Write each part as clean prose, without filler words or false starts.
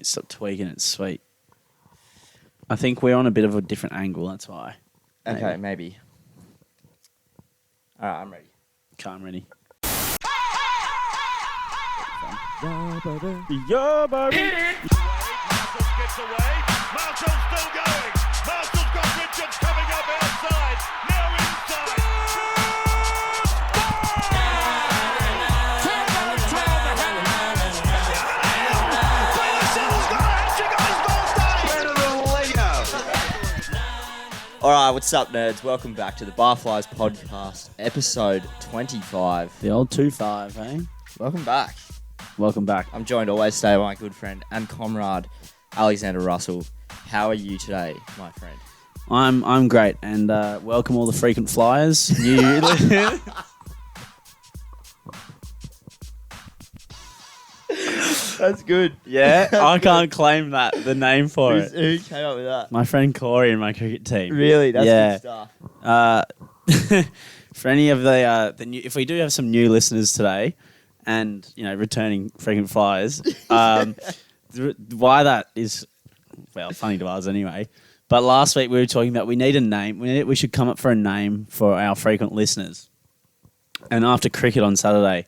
Mate, stop tweaking. It's sweet. I think we're on a bit of a different angle. That's why. Okay, maybe. All right, I'm ready. Okay, I'm ready. Yeah, baby. Marshall skips away. Marshall's still going. Marshall's got Richards coming up outside. Now inside. All right, what's up, nerds? Welcome back to the Barflies Podcast, episode 25. The old 2-5, eh? Welcome back. Welcome back. I'm joined always today by my good friend and comrade, Alexander Russell. How are you today, my friend? I'm great, and welcome all the frequent flyers. That's good. Yeah, I can't claim the name for it. Who came up with that? My friend Corey in my cricket team. Really? That's good stuff. For any of the new, if we do have some new listeners today, and returning frequent flyers, why that is, well, funny to us anyway. But last week we were talking about we need a name. We should come up for a name for our frequent listeners. And after cricket on Saturday,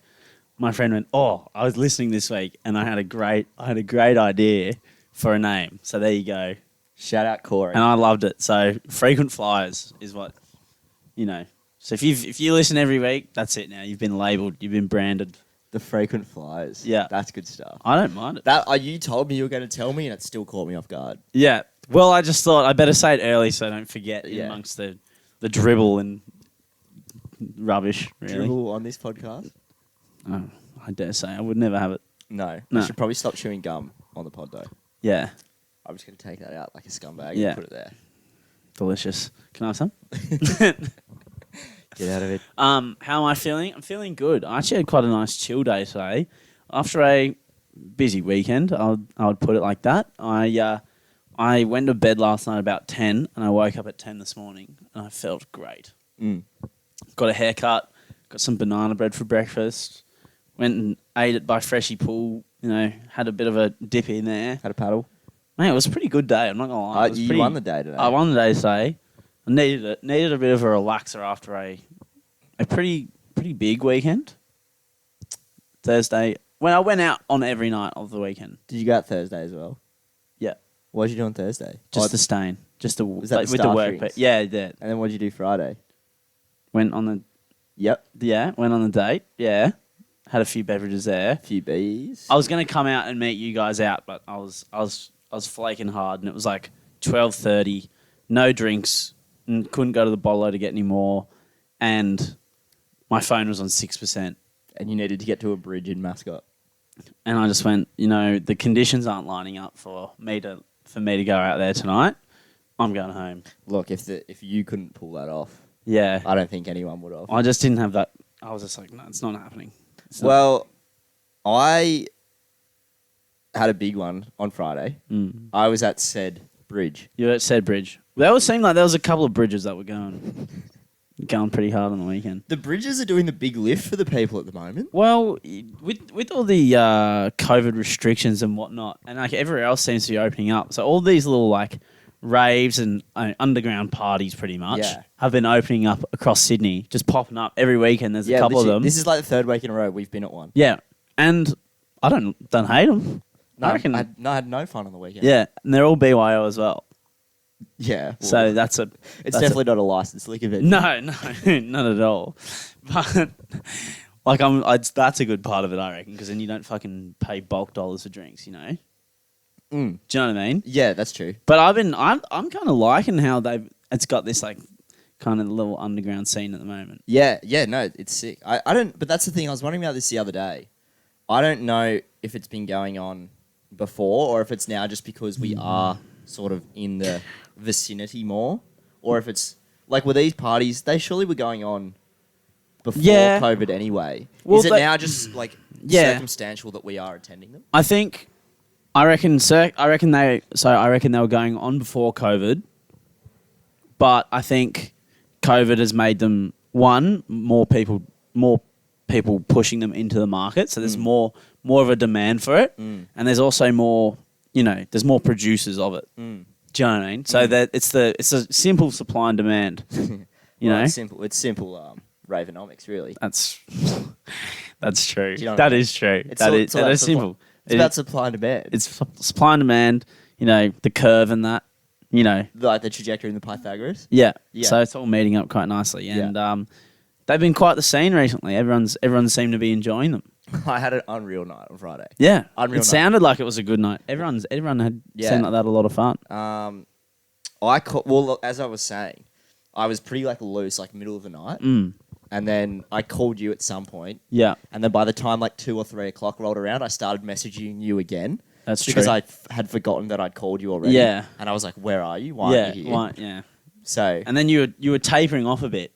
my friend went, "Oh, I was listening this week, and I had a great idea for a name." So there you go. Shout out Corey. And I loved it. So frequent flyers is what, So if you listen every week, that's it now. You've been labelled. You've been branded. The frequent flyers. Yeah. That's good stuff. I don't mind it. You told me you were going to tell me, and it still caught me off guard. Yeah. Well, I just thought I better say it early so I don't forget amongst the dribble and rubbish, really. Dribble on this podcast? Oh, I dare say. I would never have it. No. We should probably stop chewing gum on the pod, though. Yeah. I'm just going to take that out like a scumbag Yeah. and put it there. Delicious. Can I have some? Get out of it. How am I feeling? I'm feeling good. I actually had quite a nice chill day today. After a busy weekend, I would put it like that. I went to bed last night about 10 and I woke up at 10 this morning and I felt great. Got a haircut, got some banana bread for breakfast, went and ate it by Freshie Pool, had a bit of a dip in there. Had a paddle? Mate, it was a pretty good day, I'm not going to lie. You won the day today. I won the day today. I needed it. Needed a bit of a relaxer after a pretty big weekend. Thursday. When I went out on every night of the weekend. Did you go out Thursday as well? Yeah. What did you do on Thursday? Just the stain. Just the Was that with the the work. drinks? Yeah, yeah. And then what did you do Friday? Went on the Yep. went on the date. Yeah. Had a few beverages there. A few bees. I was gonna come out and meet you guys out, but I was flaking hard and it was like 12:30, no drinks, and couldn't go to the bottle to get any more, and my phone was on 6%. And you needed to get to a bridge in Mascot. And I just went, the conditions aren't lining up for me to go out there tonight. I'm going home. Look, if you couldn't pull that off, Yeah. I don't think anyone would have. I just didn't have that. I was just like, no, it's not happening. Well, I had a big one on Friday. I was at said bridge. You were at said bridge. That would seem like there was a couple of bridges that were going pretty hard on the weekend. The bridges are doing the big lift for the people at the moment. Well, with all the COVID restrictions and whatnot, and like everywhere else seems to be opening up, so all these little like raves and underground parties pretty much have been opening up across Sydney, just popping up every weekend. There's a couple of them. This is like the third week in a row we've been at one. Yeah, and I don't hate them. No, I reckon. I had no fun on the weekend. Yeah, and they're all BYO as well. Yeah. Well, So it's definitely not a licensed liquor venue. No, not at all. But like that's a good part of it, I reckon, because then you don't fucking pay bulk dollars for drinks, Do you know what I mean? Yeah, that's true. But I'm kind of liking how it's got this like kind of little underground scene at the moment. Yeah, no, it's sick. I don't, but that's the thing. I was wondering about this the other day. I don't know if it's been going on before or if it's now just because we are sort of in the vicinity more, or if it's like, were these parties, they surely were going on before COVID anyway. Well, is it now just like circumstantial that we are attending them? I reckon they were going on before COVID, but I think COVID has made them more people pushing them into the market, so there's more of a demand for it, and there's also more there's more producers of it. Mm. Do you know what I mean? So that it's a simple supply and demand. You know, It's simple. Ravenomics, really. that's true. Do you know what That I mean? is true. It's That all- is it's all that about is simple. It's about supply and demand. It's supply and demand. The curve and that. Like the trajectory in the Pythagoras. Yeah. Yeah. So it's all meeting up quite nicely, Yeah. and they've been quite the scene recently. Everyone's seemed to be enjoying them. I had an unreal night on Friday. Yeah, Unreal it night. sounded like it was a good night. Everyone had Yeah. seemed like that a lot of fun. As I was saying, I was pretty like loose, like middle of the night, Mm. and then I called you at some point, Yeah, and then by the time like 2 or 3 o'clock rolled around, I started messaging you again. that's because true. I had forgotten that I'd called you already. Yeah. and I was like, "Where are you? Why aren't you here?" yeah. So And then you were tapering off a bit.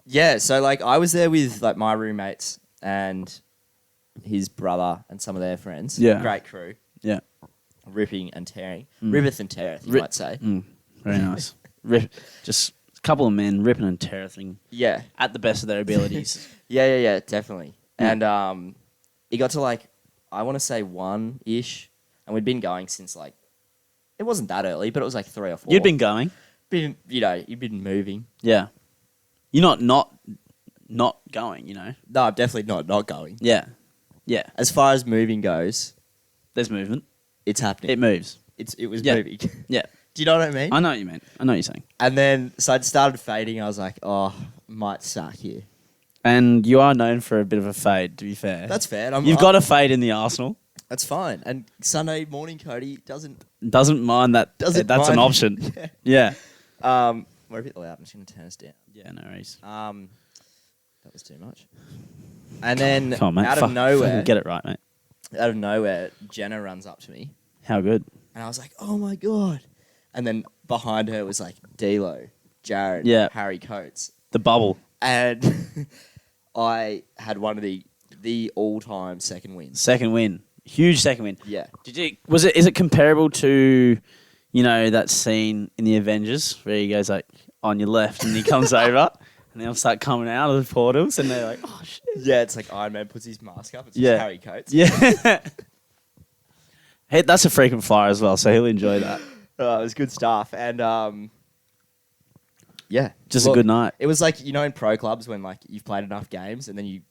yeah, so like I was there with like my roommates and his brother and some of their friends. Yeah. Great crew. Yeah. Ripping and tearing. Rippeth and teareth, you might say. Very nice. Just a couple of men ripping and tearing Yeah. at the best of their abilities. Yeah, definitely. Mm. And it got to like, I want to say 1-ish, and we'd been going since like, it wasn't that early, but it was like 3 or 4. You'd been going. You'd been moving. Yeah. You're not going. No, I'm definitely not going. Yeah. Yeah. As far as moving goes, There's movement. it's happening. It moves. It was Yeah. moving. Yeah. Do you know what I mean? I know what you mean. I know what you're saying. And then, so it started fading. I was like, oh, might suck here. And you are known for a bit of a fade, to be fair. That's fair. You've got a fade in the Arsenal. That's fine. And Sunday morning, Cody doesn't. Doesn't mind that. Doesn't That's an mind. option. Yeah. We're a bit loud. I'm just going to turn us down. Yeah, no worries. That was too much. And then Come on, mate. out of nowhere, Get it right, mate. Jenna runs up to me, How good. and I was like, "Oh my god!" And then behind her was like D'Lo, Jared, Yeah. Harry Coates, The bubble. and I had one of the all-time second wins. Second win. Huge second win. Yeah. Is it comparable to, that scene in the Avengers where he goes like on your left and he comes over and they'll start coming out of the portals and they're like, oh shit. Yeah, it's like Iron Man puts his mask up. It's just Yeah. Harry Coates. Yeah. Hey, that's a frequent flyer as well, so he'll enjoy that. It was good stuff. And yeah. Just Look, a good night. It was like, in pro clubs when like you've played enough games and then you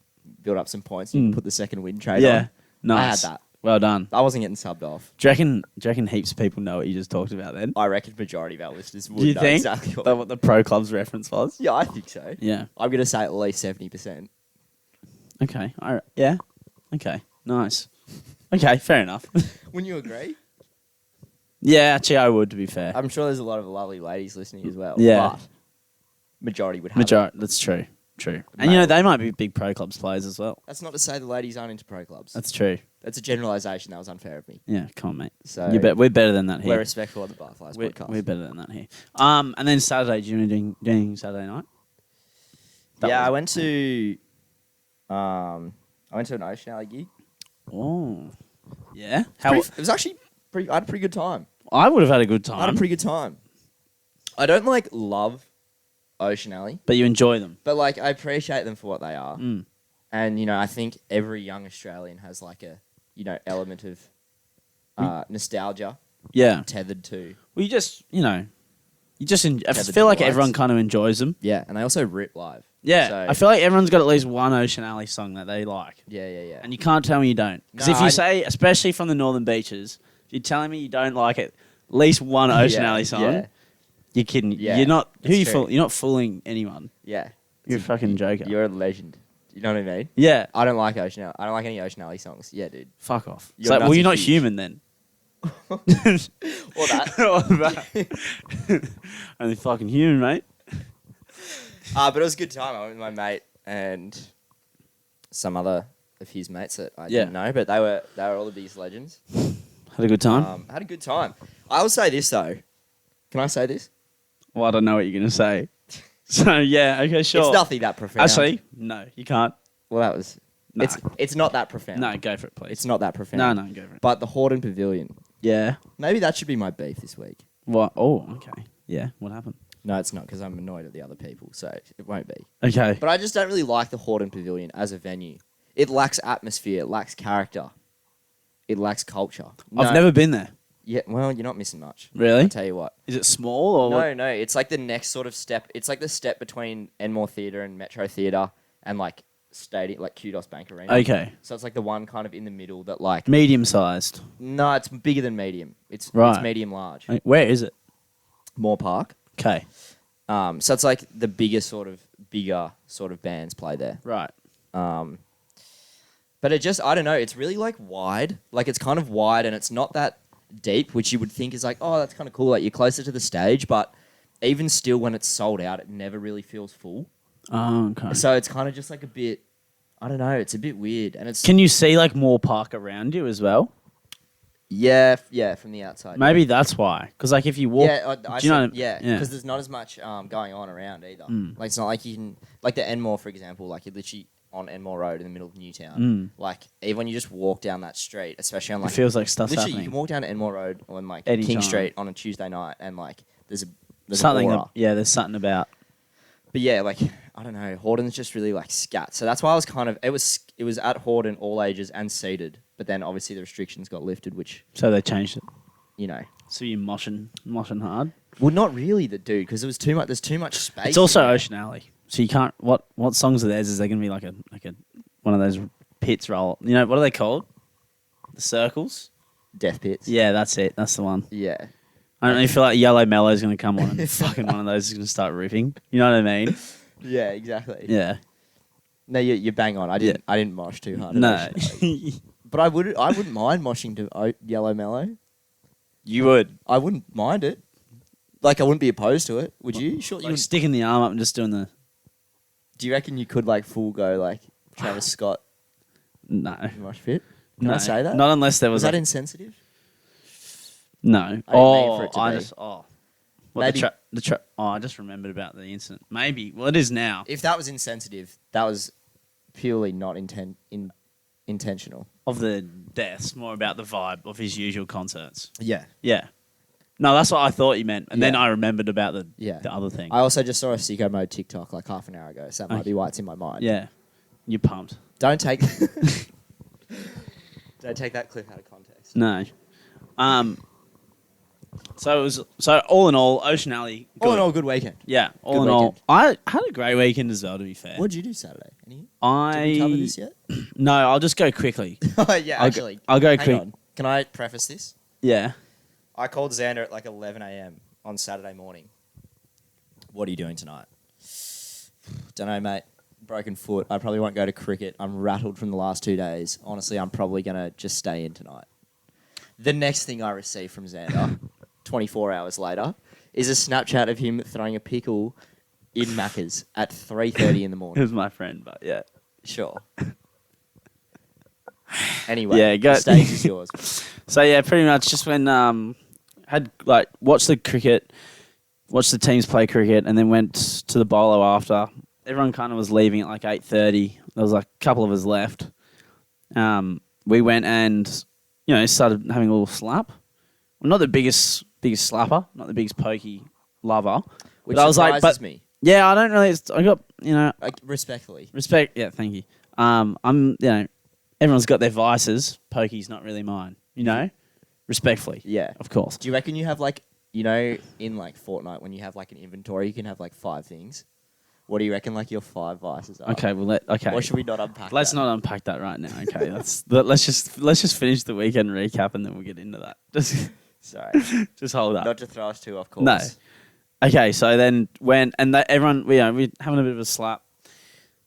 build up some points and you put the second win trade Yeah. on. Nice. I had that. Well done. I wasn't getting subbed off. Do you reckon heaps of people know what you just talked about then? I reckon majority of our listeners would Do you know think exactly what the pro clubs reference was? Yeah, I think so. Yeah. I'm going to say at least 70%. Okay. Yeah. Okay. Nice. Okay. Fair enough. Wouldn't you agree? Yeah. Actually, I would. To be fair. I'm sure there's a lot of lovely ladies listening as well. Yeah. But majority would have it. That's true. True. Mate. And they might be big pro clubs players as well. That's not to say the ladies aren't into pro clubs. That's true. That's a generalisation. That was unfair of me. Yeah. Come on, mate. So We're better than that we're here. respectful of the Barflies podcast. We're better than that here. And then Saturday, do you want to doing Saturday night? Yeah, I went to an Ocean Alley gig. Oh. Yeah. It was actually I had a pretty good time. I would have had a good I had a time, pretty good time. I don't love Ocean Alley, but you enjoy them. but I appreciate them for what they are. Mm. And I think every young Australian has like a element of nostalgia Yeah. tethered to Well, I the feel like delights. everyone kind of enjoys them. and they also rip live. Yeah. So- I feel like everyone's got at least one Ocean Alley song that they like. Yeah. And you can't tell me you don't. Because No, if you say, especially from the Northern Beaches, if you're telling me you don't like it, at least one Ocean Alley song, Yeah, you're kidding. Yeah, You're not. Who that's you true. fool? You're not fooling anyone. yeah. You're a fucking joker. You're a legend. You know what I mean? Yeah. I don't like Ocean Alley. I don't like any Ocean Alley songs. Yeah, dude. Fuck off. It's Your like, well, nuts you're are not huge. human then. Or that. Or that. Only fucking human, mate. But it was a good time. I went with my mate and some other of his mates that I didn't know, but they were all of these legends. Had a good time. Had a good time. I will say this though. Can I say this? Well, I don't know what you're gonna say. So yeah, okay, sure. It's nothing that profound. Actually, no, you can't. well, that was. No. It's not that profound. No, go for it, please. It's not that profound. No, go for it. But the Horden Pavilion. Yeah. Maybe that should be my beef this week. What? Oh, okay. Yeah. What happened? No, it's not because I'm annoyed at the other people, so it won't be. Okay. But I just don't really like the Horden Pavilion as a venue. It lacks atmosphere. It lacks character. It lacks culture. I've never been there. Yeah, well, you're not missing much. Really? I'll tell you what. Is it small or what? No, it's like the next sort of step. It's like the step between Enmore Theatre and Metro Theatre and like stadium, like Kudos Bank Arena. Okay. So it's like the one kind of in the middle that like. Medium sized. No, it's bigger than medium. It's Right. medium large. Where is it? Moore Park. Okay. So it's like the bigger sort of bands play there. Right. But it just, I don't know, it's really like wide. Like it's kind of wide and it's not that deep, which you would think is like, oh, that's kind of cool. Like you're closer to the stage, but even still when it's sold out, it never really feels full. Oh, okay. So it's kind of just like a bit, I don't know, it's a bit weird. And it's Can you see like Moore Park around you as well? yeah, from the outside. Maybe that's why. Because like if you walk, Yeah, do you know? yeah, Yeah. because there's not as much going on around either. Mm. Like it's not like you can, like the Enmore, for example, like you're literally on Enmore Road in the middle of Newtown. Like even when you just walk down that street, especially on like it feels like stuff's literally happening. you can walk down Enmore Road on like Anytime. King Street on a Tuesday night and like there's Something. an aura. There's something about. But yeah, like I don't know, Horton's just really like scat. So that's why I was kind of it was at Horton all ages and seated, but then obviously the restrictions got lifted, which So they changed it. you know. So you're moshing hard. Well, not really, the dude, because there's too much space. It's also in there. Ocean Alley, so you can't. What songs are theirs? Is there going to be like a one of those pits roll? You know what are they called? The circles. Death pits. Yeah, that's it. That's the one. Yeah. I don't really feel like Yellow Mellow's going to come on and fucking one of those is going to start ripping. You know what I mean? Yeah, exactly. Yeah. No, you bang on. I didn't mosh too hard. at No. Ocean Alley. But I wouldn't mind moshing to Yellow Mellow. You would. I wouldn't mind it. Like I wouldn't be opposed to it. Would you? Sure. Like sticking the arm up and just doing the. Do you reckon you could like full go like Travis Scott No. mosh pit? Can No. I say that? Not unless there was. Was that like, insensitive? No. I didn't mean for it to I be. just. Oh. What, Maybe- I just remembered about the incident. Maybe. Well, it is now. If that was insensitive, that was purely not intentional. Of the deaths, more about the vibe of his usual concerts. Yeah. Yeah. No, that's what I thought you meant. And then Yeah. I remembered about the Yeah. other thing. I also just saw a Sicko Mode TikTok like half an hour ago, so that might Okay. be why it's in my mind. Yeah. You're pumped. Don't take don't take that clip out of context. No. So all in all, Ocean Alley. Good. All in all, good weekend. Yeah. All Good in all, weekend. I had a great weekend as well. To be fair, What did you do Saturday? Did we cover I this yet? no. I'll just go quickly. Yeah, I'll go hang quick. on. Can I preface this? Yeah. I called Xander at like 11 a.m. on Saturday morning. What are you doing tonight? Don't know, mate. Broken foot. I probably won't go to cricket. I'm rattled from the last 2 days. Honestly, I'm probably going to just stay in tonight. The next thing I receive from Xander, 24 hours later, is a Snapchat of him throwing a pickle in Macca's at 3:30 in the It morning. was my friend, but yeah. Sure. Anyway, Yeah, go- the stage is yours. So yeah, pretty much just when had like watched the cricket, watched the teams play cricket, and then went to the bolo after. Everyone kind of was leaving at like 8:30. There was like a couple of us left. We went and started having a little slap. I'm not the biggest slapper, not the biggest pokey lover. Which but I was like, surprises me. yeah, I don't really. I got Like, respectfully. respect. Yeah, thank you. I'm everyone's got their vices. Pokey's not really mine. Respectfully. Yeah. Of course. Do you reckon you have like, in like Fortnite when you have like an inventory, you can have like 5 things? What do you reckon like your 5 vices are? Okay, okay. Or should we not unpack Let's that? not unpack that right now. Okay, let's just finish the weekend recap and then we'll get into that. Sorry. Just hold up. Not to throw us too off course. No. Okay, so then went and everyone we're having a bit of a slap,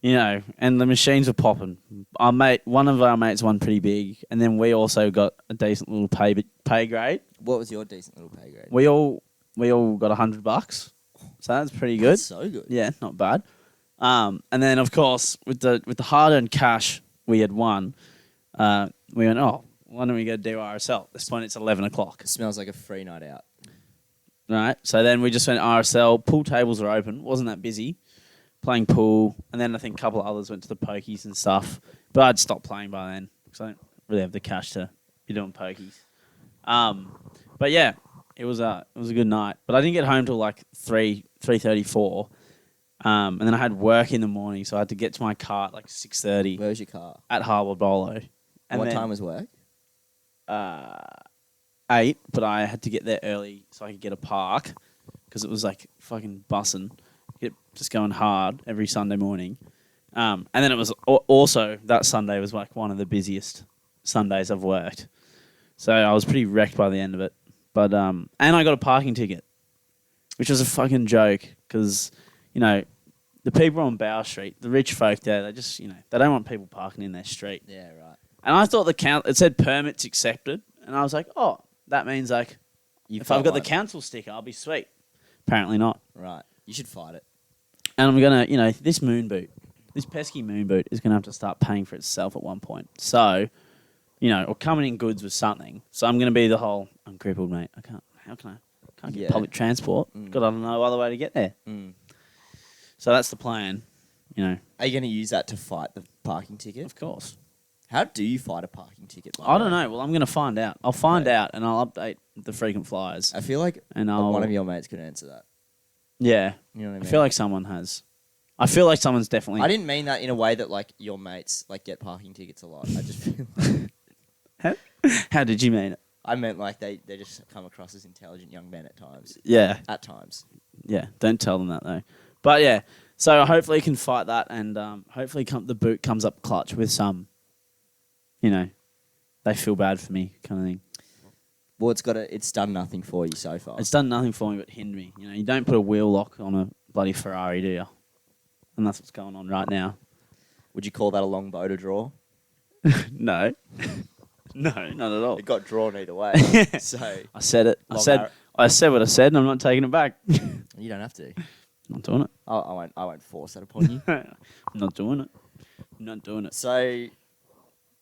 and the machines were popping. One of our mates won pretty big, and then we also got a decent little pay grade. What was your decent little pay grade? We all got $100, so that's pretty good. That's so good. Yeah, not bad. And then of course with the hard-earned cash we had won, we went, oh, why don't we go do RSL? At this point it's 11 o'clock. It smells like a free night out. Right, so then we just went RSL. Pool tables were open. Wasn't that busy. Playing pool, and then I think a couple of others went to the pokies and stuff. But I'd stopped playing by then because I don't really have the cash to be doing pokies. But yeah, it was a good night. But I didn't get home till like 3:34, and then I had work in the morning, so I had to get to my car at like 6:30 Where's your car? at Harbour Bolo. And what time was work? 8, but I had to get there early so I could get a park because it was like fucking bussing, just going hard every Sunday morning. And then it was also that Sunday was like one of the busiest Sundays I've worked. So I was pretty wrecked by the end of it. But and I got a parking ticket, which was a fucking joke because, you know, the people on Bow Street, the rich folk there, they just, you know, they don't want people parking in their street. Yeah, right. And I thought it said permits accepted. And I was like, oh, that means like if I've got the council sticker, I'll be sweet. Apparently not. Right. You should fight it. And I'm going to, you know, this pesky moon boot is going to have to start paying for itself at one point. So, you know, or coming in goods with something. So I'm going to be the whole, I'm crippled, mate. How can I can't get public transport. Got no other way to get there. So that's the plan, you know. Are you going to use that to fight the parking ticket? Of course. How do you fight a parking ticket? I don't know. Well, I'm going to find out. I'll find out and I'll update the frequent flyers. I feel like one of your mates could answer that. Yeah. You know what I mean? I feel like someone has. I feel like someone's definitely... I didn't mean that in a way that, like, your mates, like, get parking tickets a lot. I just feel like... How did you mean it? I meant, like, they just come across as intelligent young men at times. Yeah. At times. Yeah, don't tell them that, though. But, yeah, so hopefully you can fight that and hopefully the boot comes up clutch with some, you know, they feel bad for me kind of thing. Well, it's done nothing for you so far. It's done nothing for me but hinder me. You know, you don't put a wheel lock on a bloody Ferrari, do you? And that's what's going on right now. Would you call that a long bow to draw? No. No, not at all. It got drawn either way. So I said it. I said what I said and I'm not taking it back. You don't have to. I'm not doing it. I won't force that upon you. I'm not doing it. I'm not doing it. So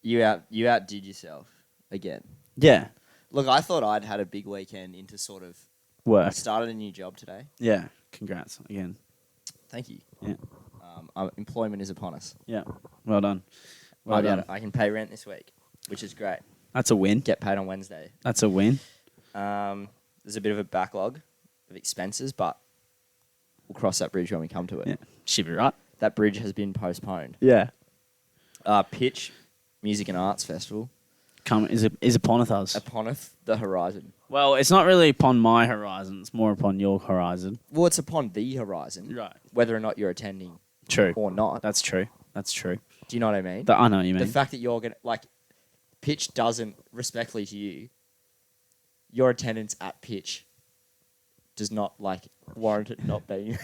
you outdid yourself again. Yeah. Look, I thought I'd had a big weekend into sort of Work. started a new job today. Yeah. Congrats again. Thank you. Yeah. Employment is upon us. Yeah. Well done. Well done. I can pay rent this week, which is great. That's a win. Get paid on Wednesday. That's a win. There's a bit of a backlog of expenses, but we'll cross that bridge when we come to it. Yeah. Should be right. That bridge has been postponed. Yeah. Pitch Music and Arts Festival Is uponeth us. uponeth the horizon. Well, it's not really upon my horizon. It's more upon your horizon. Well, it's upon the horizon. Right. Whether or not you're attending True. or not. That's true. That's true. Do you know what I mean? I know what you mean. The fact that you're going to, like, Pitch doesn't, respectfully to you, your attendance at Pitch does not, like, warrant it not being.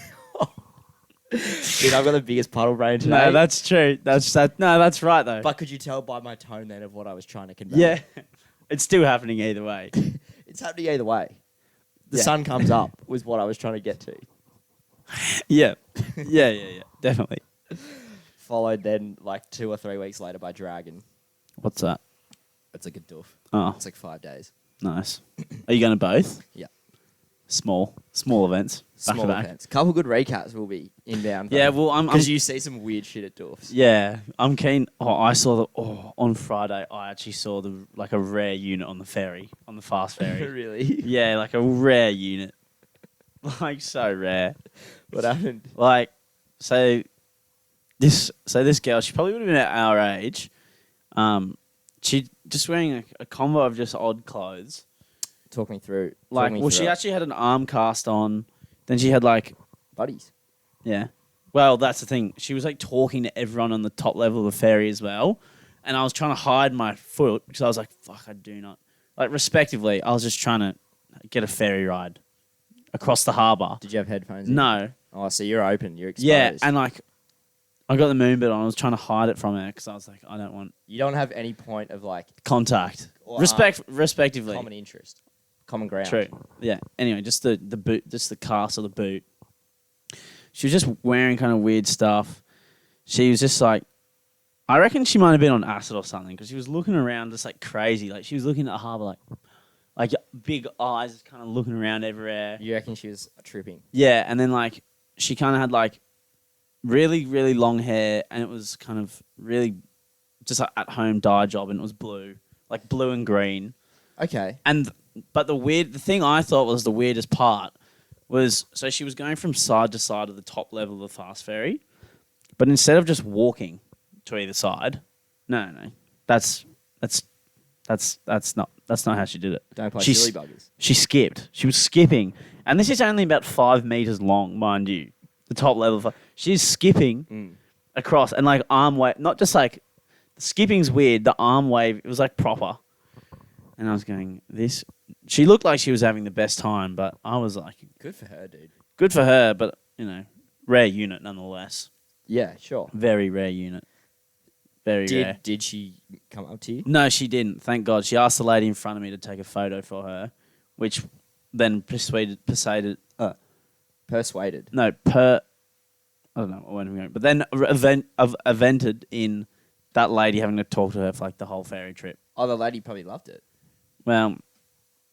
Dude, I've got the biggest puddle brain today. No, that's true. That's right though. But could you tell by my tone then of what I was trying to convey? Yeah. It's still happening either way. It's happening either way. The Yeah. sun comes up was what I was trying to get to. Yeah. Yeah. Definitely. Followed then, like, 2 or 3 weeks later by Dragon. What's that? It's like a doof. Oh, It's like 5 days. nice. Are you going to both? Yeah. Small events. Back Small to back. events. Couple good recaps will be inbound. Yeah, well, I'm Because you see some weird shit at Doofs. yeah, I'm keen. I saw on Friday. I actually saw a rare unit on the ferry, on the fast ferry. Really? Yeah, like a rare unit, like so rare. What happened? Like, so this girl, she probably would have been at our age. She just wearing a combo of just odd clothes. Talk me through. She actually had an arm cast on. Then she had like, buddies. yeah. Well, that's the thing. She was like talking to everyone on the top level of the ferry as well. And I was trying to hide my foot because I was like, fuck, I do not. Like, respectively, I was just trying to get a ferry ride across the harbour. Did you have headphones in? No. Oh, so you're open. You're exposed. Yeah, and like, I got the moon bit on. I was trying to hide it from her because I was like, I don't want You don't have any point of, like, contact. Or, Respectively. common interest. Common ground. True. Yeah. Anyway, just the boot, just the cast of the boot. She was just wearing kind of weird stuff. She was just like, I reckon she might have been on acid or something because she was looking around just like crazy. Like she was looking at the harbour like big eyes, kind of looking around everywhere. You reckon she was tripping? Yeah, and then like she kind of had like really, really long hair, and it was kind of really just like at home dye job, and it was blue, like blue and green. Okay. But the thing I thought was the weirdest part was, so she was going from side to side of the top level of the fast ferry, but instead of just walking to either side, no, that's That's not how she did it. Don't play She's- silly buggers. She skipped. She was skipping, and this is only about 5 meters long, mind you. The top level. She's skipping across, and like arm wave, not just like the skipping's weird. The arm wave, it was like proper. And I was going, this. She looked like she was having the best time, but I was like, Good for her, dude. good for her, but rare unit nonetheless. Yeah, sure. Very rare unit. Very rare. Did she come up to you? No, she didn't. Thank God. She asked the lady in front of me to take a photo for her, which then persuaded. I don't know where I'm going, but then evented in that lady having to talk to her for like the whole ferry trip. Oh, the lady probably loved it. Well,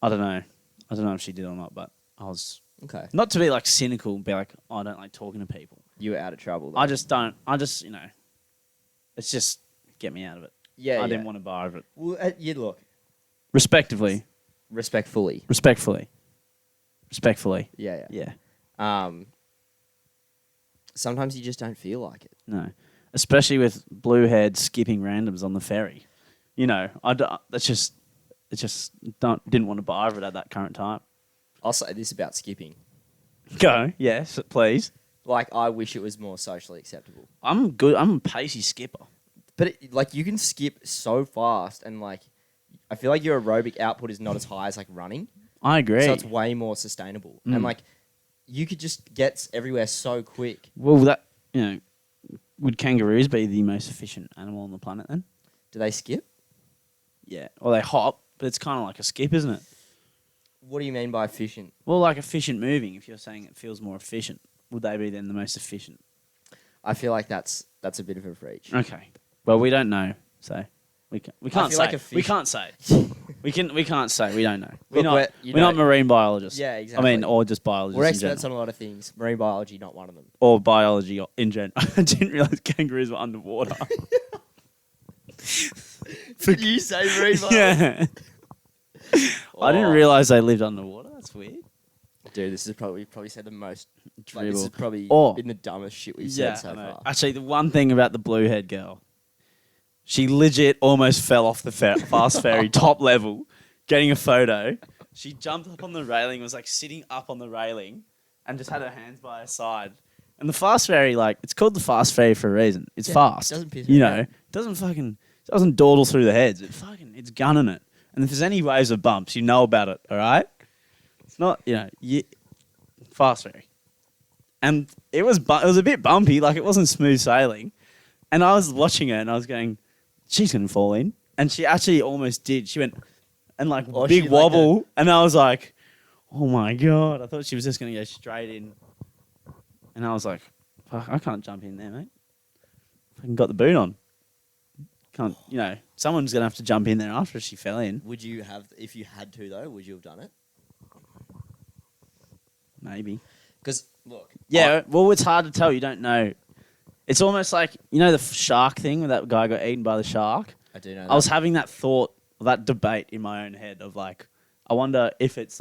I don't know. I don't know if she did or not, but I was Okay. not to be like cynical and be like, oh, I don't like talking to people. You were out of trouble, though. I just don't. It's just get me out of it. Yeah, I didn't want to bar of it. Well, you look. Respectively. Respectfully. Yeah. Yeah. Sometimes you just don't feel like it. No. Especially with blue heads skipping randoms on the ferry. Didn't want to bar of it at that current time. I'll say this about skipping. Go. Yes, please. Like, I wish it was more socially acceptable. I'm good. I'm a pacey skipper. But, you can skip so fast, and, I feel like your aerobic output is not as high as, running. I agree. So it's way more sustainable. And, you could just get everywhere so quick. Well, would kangaroos be the most efficient animal on the planet then? Do they skip? Yeah. Or they hop, but it's kind of like a skip, isn't it? What do you mean by efficient? Well, like efficient moving. If you're saying it feels more efficient, would they be then the most efficient? I feel like that's a bit of a reach. Okay. Well, we don't know, so we can't feel say. like a fish- We can't say. we can't say. We don't know. Look, We're not marine biologists. Yeah, exactly. I mean, or just biologists. We're in experts general. on a lot of things. Marine biology, not one of them. Or biology in general. I didn't realize kangaroos were underwater. Did you say marine biology? Yeah. I didn't realize they lived underwater. That's weird. Dude, this is probably said the most. This Dribble. is probably Or- been the dumbest shit we've Yeah. said so I know. far. Actually, the one thing about the blue head girl, she legit almost fell off the fast ferry top level, getting a photo. She jumped up on the railing, was like sitting up on the railing, and just had her hands by her side. And the fast ferry, it's called the fast ferry for a reason. It's fast. It doesn't piss me off. It doesn't dawdle through the heads. It's gunning it. And if there's any waves or bumps, you know about it. All right. It's not fast ferry. And it was a bit bumpy, it wasn't smooth sailing. And I was watching her and I was going, she's going to fall in. And she actually almost did. She went and big wobble. And I was like, oh my God. I thought she was just going to go straight in. And I was like, fuck, I can't jump in there, mate. I got the boot on. Can't, someone's going to have to jump in there after she fell in. Would you have, if you had to though, would you have done it? Maybe. Because look, yeah, well, it's hard to tell. You don't know. It's almost like, the shark thing where that guy got eaten by the shark. I do know that. I was having that thought, that debate in my own head of I wonder if it's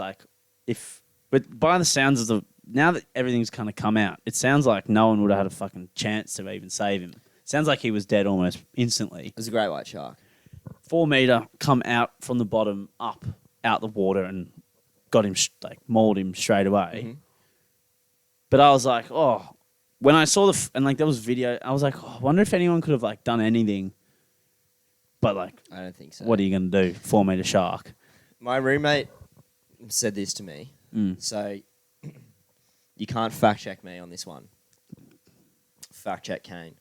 but by the sounds of now that everything's kind of come out, it sounds like no one would have had a fucking chance to even save him. Sounds like he was dead almost instantly. It was a great white shark. 4 meter, come out from the bottom, up, out the water, and got him, mauled him straight away. Mm-hmm. But I was like, oh, when I saw there was video, I was like, oh, I wonder if anyone could have done anything. But I don't think so. what are you going to do? 4 meter shark. My roommate said this to me. So you can't fact check me on this one. Fact check Kane.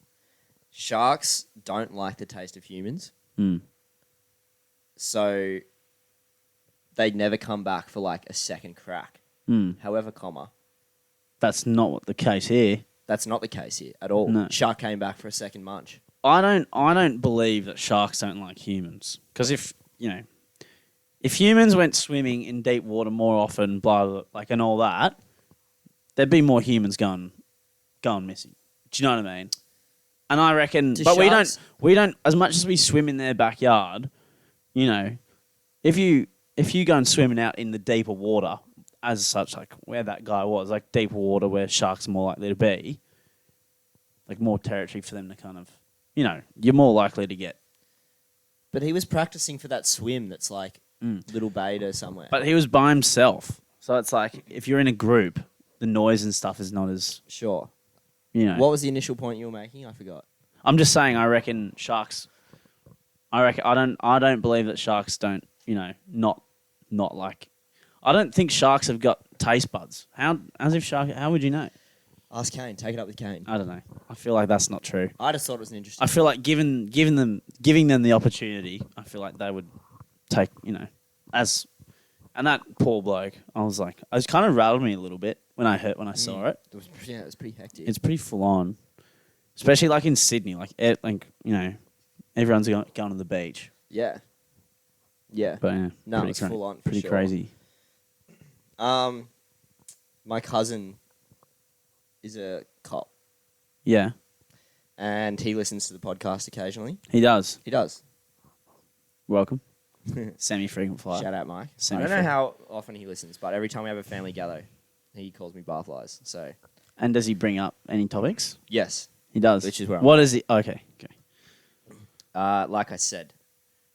Sharks don't like the taste of humans. So they never come back for a second crack. However, That's not the case here. that's not the case here at all. No. Shark came back for a second munch. I don't believe that sharks don't like humans. Because if humans went swimming in deep water more often, blah, blah, and all that, there'd be more humans going missing. Do you know what I mean? And I reckon, Do but sharks- we don't, as much as we swim in their backyard, if you go and swimming out in the deeper water, as such, where that guy was, deeper water where sharks are more likely to be, more territory for them to kind of, you're more likely to get But he was practicing for that swim that's like Little Beta somewhere. But he was by himself. So it's like, if you're in a group, the noise and stuff is not as, Sure. you know. What was the initial point you were making? I forgot. I'm just saying, I reckon sharks, I don't believe that sharks don't, you know, not like, I don't think sharks have got taste buds. How would you know? Ask Kane. Take it up with Kane. I don't know. I feel like that's not true. I just thought it was an interesting. I feel like giving them the opportunity, I feel like they would take, you know, and that poor bloke, it was kind of rattled me a little bit when I saw it. It was pretty hectic. It's pretty full on, especially like in Sydney, like you know, everyone's going to the beach. Yeah. Yeah. But yeah, No, it's full on. For pretty sure. crazy. My cousin is a cop, Yeah, and he listens to the podcast occasionally. he does. He does. Welcome, semi-frequent flyer. Shout out, Mike. I Semi-frequent. don't know how often he listens, but every time we have a family gather, he calls me barflies. So And does he bring up any topics? yes, He does. Which is where I'm What is he? Okay. like I said,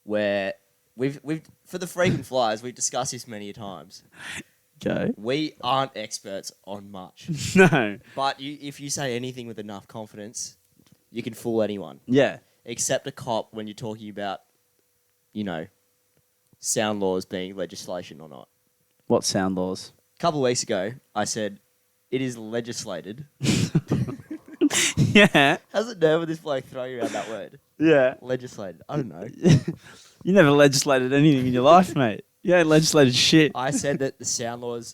where we've for the frequent flyers, we've discussed this many times. Go. We aren't experts on much, No. but if you say anything with enough confidence, you can fool anyone, Yeah. except a cop when you're talking about, you know, sound laws being legislation or not. What sound laws? A couple of weeks ago, I said, it is legislated. Yeah. How's it nerve with this bloke throwing around that word? Yeah. Legislated. I don't know. You never legislated anything in your life, mate. You ain't legislated shit. I said that the sound laws,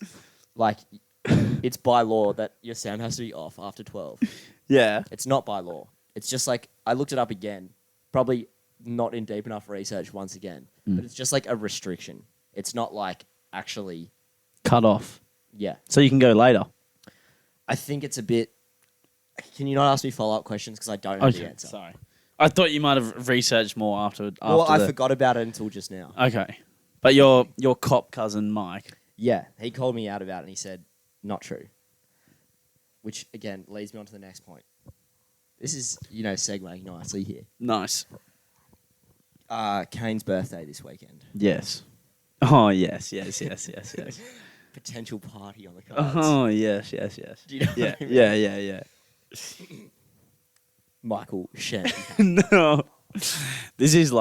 like, it's by law that your sound has to be off after 12. Yeah. It's not by law. It's just like, I looked it up again. Probably not in deep enough research once again. But it's just like a restriction. It's not like actually, Cut off. yeah. So you can go later. I think it's a bit. Can you not ask me follow-up questions because I don't know the answer? Sorry. I thought you might have researched more after Well, I the... forgot about it until just now. Okay. But your cop cousin, Mike... Yeah, he called me out about it and he said, not true. Which, again, leads me on to the next point. This is, you know, segueing nicely here. Nice. Kane's birthday this weekend. Yes. Oh, yes. Potential party on the cards. Oh, yes. Do you know Yeah, what I mean? yeah. Michael Shen. No. This is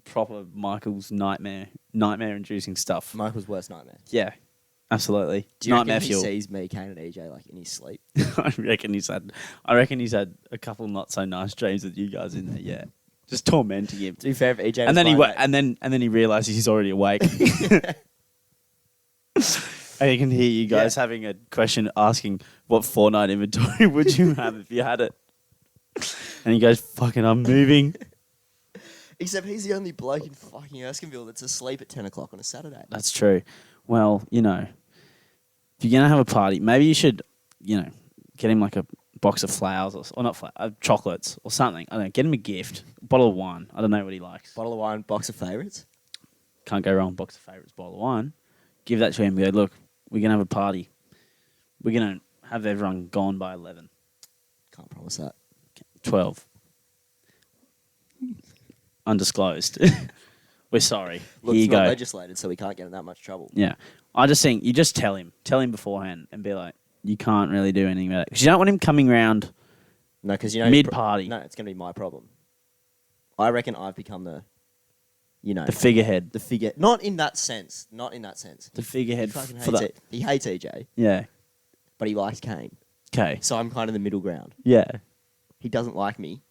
proper Michael's nightmare-inducing stuff. Michael's worst nightmare. Yeah, absolutely. Do you Nightmare reckon he fuel. sees me, Kane, and EJ like in his sleep? I reckon he's had a couple not so nice dreams with you guys in there. Yeah, just tormenting him. To be fair, if EJ was And then fine, and then he realizes he's already awake. And you can hear you guys having a question asking, "What Fortnite inventory would you have if you had it?" And he goes, "Fucking, I'm moving." Except he's the only bloke in fucking Erskineville that's asleep at 10 o'clock on a Saturday. That's true. Well, you know, if you're gonna have a party, maybe you should, you know, get him like a box of flowers or not flowers, chocolates or something. I don't know. Get him a gift, a bottle of wine. I don't know what he likes. Bottle of wine, box of favourites. Can't go wrong. Box of favourites, bottle of wine. Give that to him. Go, look, we're gonna have a party. We're gonna have everyone gone by 11, Can't promise that. 12. Undisclosed. We're sorry. Look, Here you it's not go. legislated, so we can't get in that much trouble. Yeah. I just think you just tell him beforehand and be like, you can't really do anything about it. Because you don't want him coming round No, because you know mid-party. No, it's going to be my problem. I reckon I've become the The figurehead. the figure. Not in that sense. The figurehead He fucking for hates that. it. He hates EJ, Yeah. but he likes Kane. Okay. So I'm kind of the middle ground. Yeah. He doesn't like me,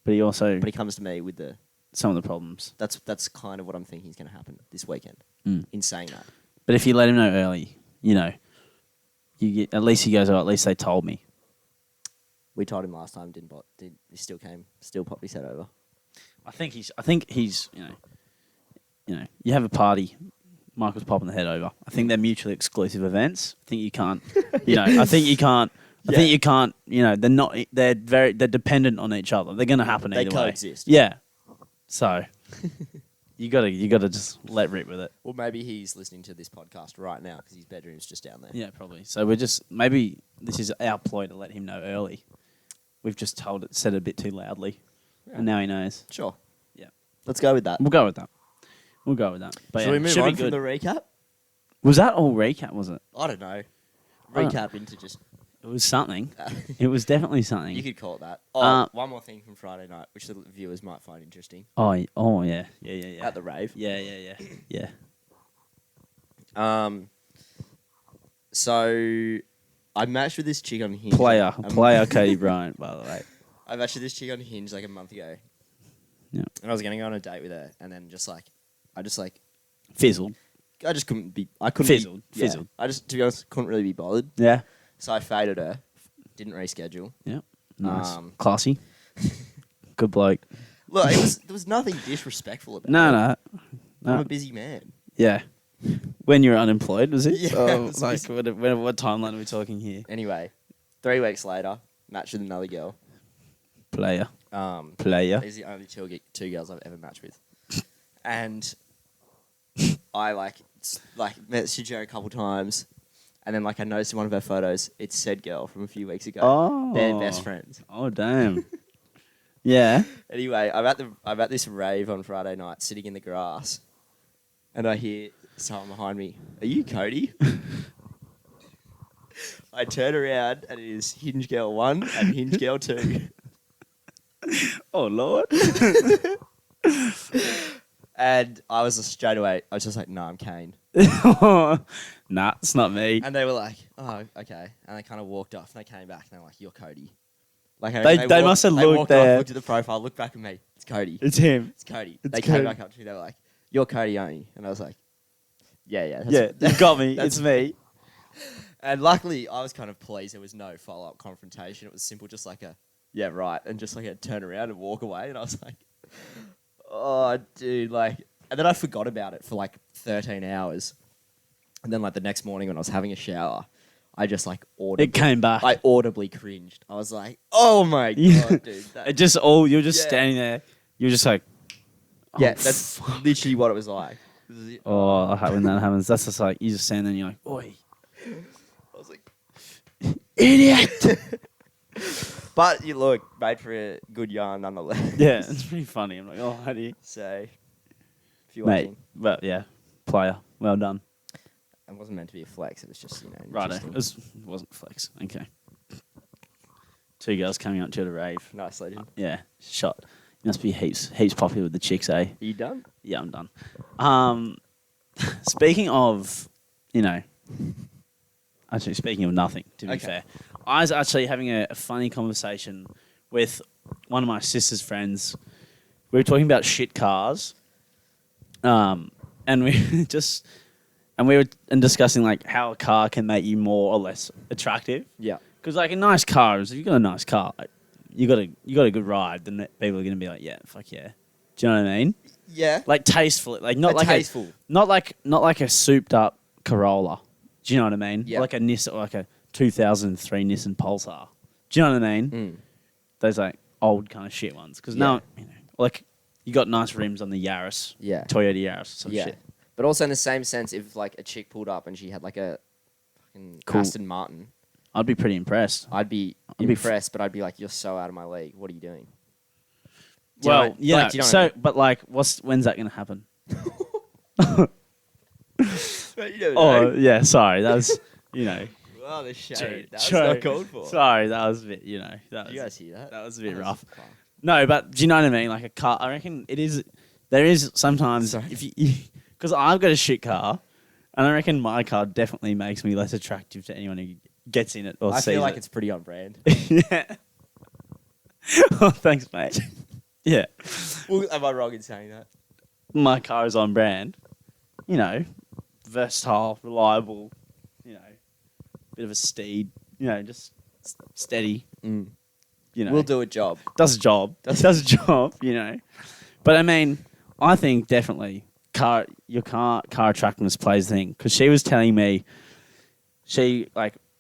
But he also, but he comes to me with the. some of the problems. That's kind of what I'm thinking is going to happen this weekend. Mm. In saying that, But if you let him know early, you know, you get, at least he goes, oh, at least they told me. we told him last time. He still came. Still popped his head over. I think he's, you know, you have a party, Michael's popping the head over. I think they're mutually exclusive events. I think you can't, I think you can't, they're dependent on each other. They're going to happen They either way. coexist. Yeah. So, you gotta just let rip with it. Well, maybe he's listening to this podcast right now because his bedroom's just down there. Yeah, probably. So maybe this is our ploy to let him know early. We've just said it a bit too loudly. Yeah. And now he knows. Sure. Yeah. Let's go with that. We'll go with that. But Shall we move should on be from good. the recap? Was that all recap? Was it? I don't know. I don't- Recap into just... It was something. It was definitely something. You could call it that. Oh, Uh, one more thing from Friday night, which the viewers might find interesting. Oh yeah. At the rave. Yeah. So I matched with this chick on Hinge. Player Um, Katie Bryant, by the way. I matched with this chick on Hinge like a month ago. Yeah. And I was gonna go on a date with her, and then I Fizzled. just couldn't be. I couldn't Fizzled. Be, yeah, Fizzled. I just, to be honest, couldn't really be bothered. Yeah. So I faded her. Didn't reschedule. Yeah. Nice. Um, Classy. Good bloke. Look, there was nothing disrespectful about it. No. I'm a busy man. Yeah. When you were unemployed, was it? Yeah, Oh, it was like busy. what timeline are we talking here? Anyway, 3 weeks later, matched with another girl. Player. These are the only two girls I've ever matched with, and I messaged her a couple times, and then I noticed in one of her photos, it's said girl from a few weeks ago. Oh. They're best friends. Oh damn. Yeah. Anyway, I'm at this rave on Friday night, sitting in the grass, and I hear someone behind me. Are you Cody? I turn around, and it is Hinge Girl 1 and Hinge Girl 2. Oh Lord. And I was straight away, I was just like, no, I'm Kane. Nah, it's not me. And they were like, oh, okay. And they kind of walked off, and they came back, and they were like, you're Cody. Like They must have they looked walked there. off, looked at the profile, looked back at me. It's Cody. It's him. It's Cody. It's They Cody. came back up to me. They were like, you're Cody, aren't you? And I was like, yeah. Yeah, you got me. that's- It's me. And luckily, I was kind of pleased there was no follow-up confrontation. It was simple, just like a, yeah, right. And just like a turn around and walk away. And I was like, oh, dude, like... And then I forgot about it for 13 hours. And then the next morning when I was having a shower, I just audibly... It came back. I audibly cringed. I was like, oh my Yeah. God, dude. It just you're just Yeah. standing there. You're just like, oh, Yeah, that's literally what it was like. Oh, I hate when that happens. That's just like you just stand there and you're like, oi, I was like, idiot. but you look, made for a good yarn nonetheless. Yeah, it's pretty funny. I'm like, oh, how do you, So, if you're mate? watching, But yeah, player, well done. it wasn't meant to be a flex. It was just, Righto, interesting. it wasn't flex. Okay. 2 girls coming up to the rave. Nice legend. Yeah, shot. You must be heaps popular with the chicks, eh? Are you done? Yeah, I'm done. Speaking of, actually speaking of nothing, to be Okay. fair, I was actually having a funny conversation with one of my sister's friends. We were talking about shit cars, and we were discussing how a car can make you more or less attractive. Yeah. Because a nice car is, if you got a nice car, you got a good ride, then people are gonna be like, yeah, fuck yeah. Do you know what I mean? Yeah. Tasteful, not like tasteful. not like a souped up Corolla. Do you know what I mean? Yeah. Like a Nissan, like a 2003 Nissan Pulsar. Do you know what I mean? Mm. Those old kind of shit ones. Because Yeah. now, you got nice rims on the Yaris, Yeah. Toyota Yaris, some Yeah. shit. But also in the same sense, if a chick pulled up and she had a fucking Cool. Aston Martin, I'd be pretty impressed. I'd be I'd be impressed, but I'd be like, you're so out of my league. What are you doing? Well, do you know what I mean? when's that gonna happen? You Oh yeah, sorry, that was Wow, the shade. That's True. not called for. Sorry, that was a bit that Did you was, guys hear that? that was a bit That rough. fun. No, but do you know what I mean? Like a car, I reckon it is. There is sometimes Sorry. if you, because I've got a shit car, and I reckon my car definitely makes me less attractive to anyone who gets in it or I sees feel like it. it's pretty on brand. Yeah. Oh, thanks, mate. Yeah, Well, am I wrong in saying that? my car is on brand. Versatile, reliable. Bit of a steed. Just steady. Mm. We'll do a job. does a job. Does a job, But I mean, I think definitely car attractiveness plays a thing. Because she was telling me, she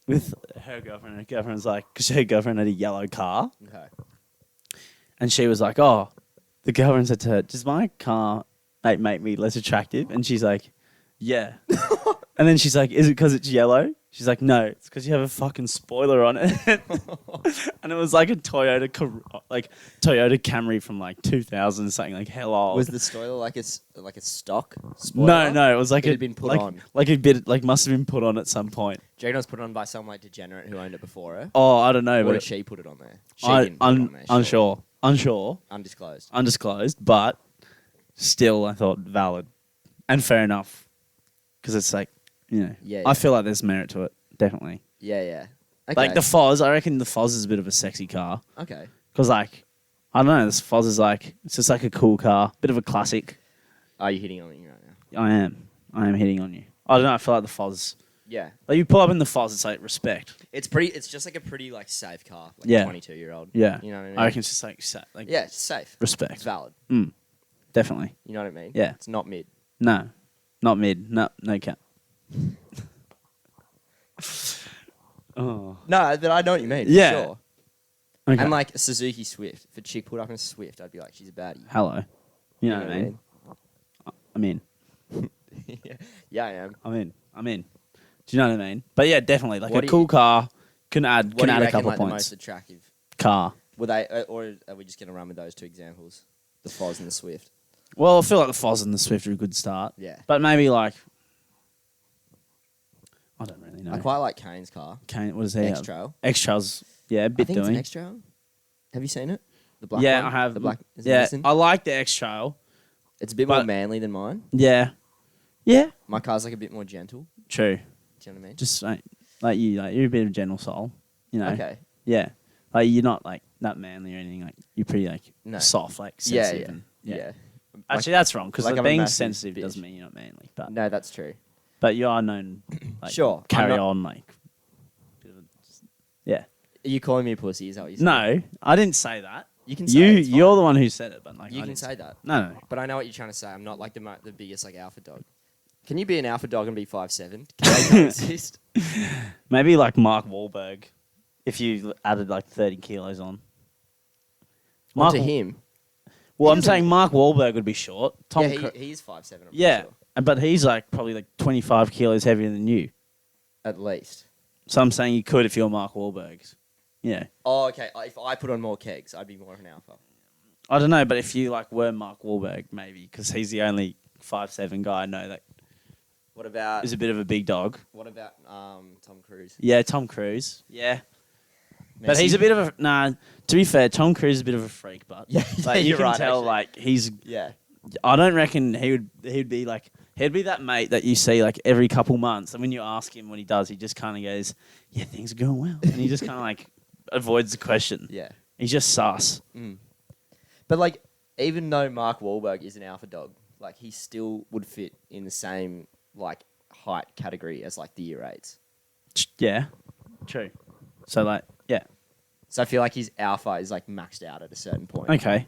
with her girlfriend was because her girlfriend had a yellow car, Okay. and she was like, oh, the girlfriend said to her, does my car make me less attractive? And she's like, yeah. And then she's like, is it because it's yellow? She's like, no, it's because you have a fucking spoiler on it. And it was like a Toyota Camry from like 2000 something, like hell old. Was the spoiler like a stock spoiler? No, it was like It had been put on. Like a bit, like must have been put on at some point. Do you know it was put on by some like degenerate who owned it before her? Oh, I don't know, Or but did she put it on there? She didn't put it on there. unsure, undisclosed, but still, I thought valid and fair enough because it's like, you know, Yeah, I yeah. feel like there's merit to it, definitely. Yeah. Okay. Like the Foz, I reckon the Foz is a bit of a sexy car Okay. because, like, I don't know, this Foz is like it's just like a cool car, bit of a classic. Are you hitting on me right now? I am hitting on you. I don't know. I feel like the Foz. Yeah. Like you pull up in the Foz, it's like respect. It's just like a pretty like safe car, like Yeah. a 22-year-old. Yeah, You know what I mean? I reckon it's just like Yeah, it's safe. It's respect. valid. Definitely. You know what I mean? Yeah. It's not mid. No, not mid. No cap. Oh. No, but I know what you mean. Yeah. For sure. Okay. And like a Suzuki Swift. If a chick put up in a Swift, I'd be like, she's a baddie. Hello. You know what I mean? I'm in. Yeah, I am. I'm in. Do you know what I mean? But yeah, definitely. Like What a do cool you- car can add What do you a reckon couple like the points. most attractive? Car. Were they, or are we just going to run with those two examples? The Foz and the Swift. Well, I feel like the Foz and the Swift are a good start. Yeah. But maybe like I don't really know. I quite like Kane's car. Kane, what is he? X-Trail. X-Trails. Yeah, a I bit think it's doing. an X-Trail. Have you seen it? The black Yeah, one? I have. The black. Is it Yeah, missing? I like the X-Trail. It's a bit more but- manly than mine. Yeah. Yeah. My car's like a bit more gentle. True. Do you know what I mean? Just like you're a bit of a gentle soul. You know. Okay. Yeah. Like you're not like that manly or anything. Like you're pretty like No. soft, like Yeah, sensitive. yeah. And, Yeah. Actually, that's wrong because like I'm a being massive sensitive bitch. doesn't mean you're not manly. But No, that's true. you are known. Like, Sure, I'm Carry not- on like. bit of a- Yeah. Are you calling me a pussy? Is that what you said? No, I didn't say that. You can say it, it's You're fine. the one who said it, but like You I can didn't say that. No. But I know what you're trying to say. I'm not like the biggest like alpha dog. Can you be an alpha dog and be 5'7"? Can they coexist? Maybe like Mark Wahlberg, if you added like 30 kilos on. Well, to him. Well, He I'm doesn't- saying Mark Wahlberg would be short. Tom Yeah, Cru- he's 5'7". I'm pretty yeah, sure. but he's like probably like 25 kilos heavier than you. At least. So I'm saying you could if you're Mark Wahlberg. Yeah. Oh, okay. If I put on more kegs, I'd be more of an alpha. I don't know, but if you like were Mark Wahlberg, maybe because he's the only 5'7" guy I know that What about is a bit of a big dog. Tom Cruise? Yeah, Tom Cruise. Yeah. But Messi? he's a bit of a nah. To be fair, Tom Cruise is a bit of a freak, but Yeah, like, you you're can right, tell actually. like he's. Yeah. I don't reckon he'd be like he'd be that mate that you see like every couple months, and when you ask him what he does, he just kind of goes, "Yeah, things are going well," and he just kind of like avoids the question. Yeah. He's just sus. But like, even though Mark Wahlberg is an alpha dog, like he still would fit in the same like height category as like the year 8s. Yeah, true. So like, yeah, So I feel like his alpha is like maxed out at a certain point. okay.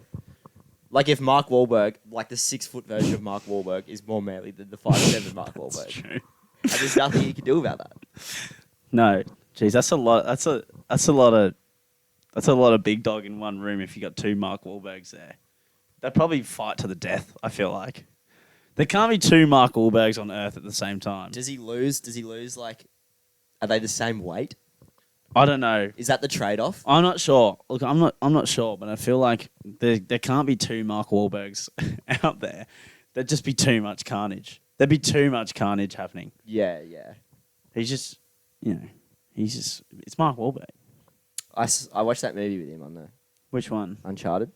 Like if Mark Wahlberg, like the 6-foot version of Mark Wahlberg, is more manly than the 5'7" Mark That's Wahlberg. true. And there's nothing you can do about that. No, geez, that's a lot. That's a lot of big dog in one room. If you got two Mark Wahlbergs there, they'd probably fight to the death. I feel like there can't be two Mark Wahlbergs on Earth at the same time. Does he lose? Like, are they the same weight? I don't know. Is that the trade-off? I'm not sure. Look, I'm not sure, but I feel like there can't be two Mark Wahlbergs out there. There'd just be too much carnage. There'd be too much carnage happening. Yeah. He's just, it's Mark Wahlberg. I watched that movie with him on the Which one? Uncharted.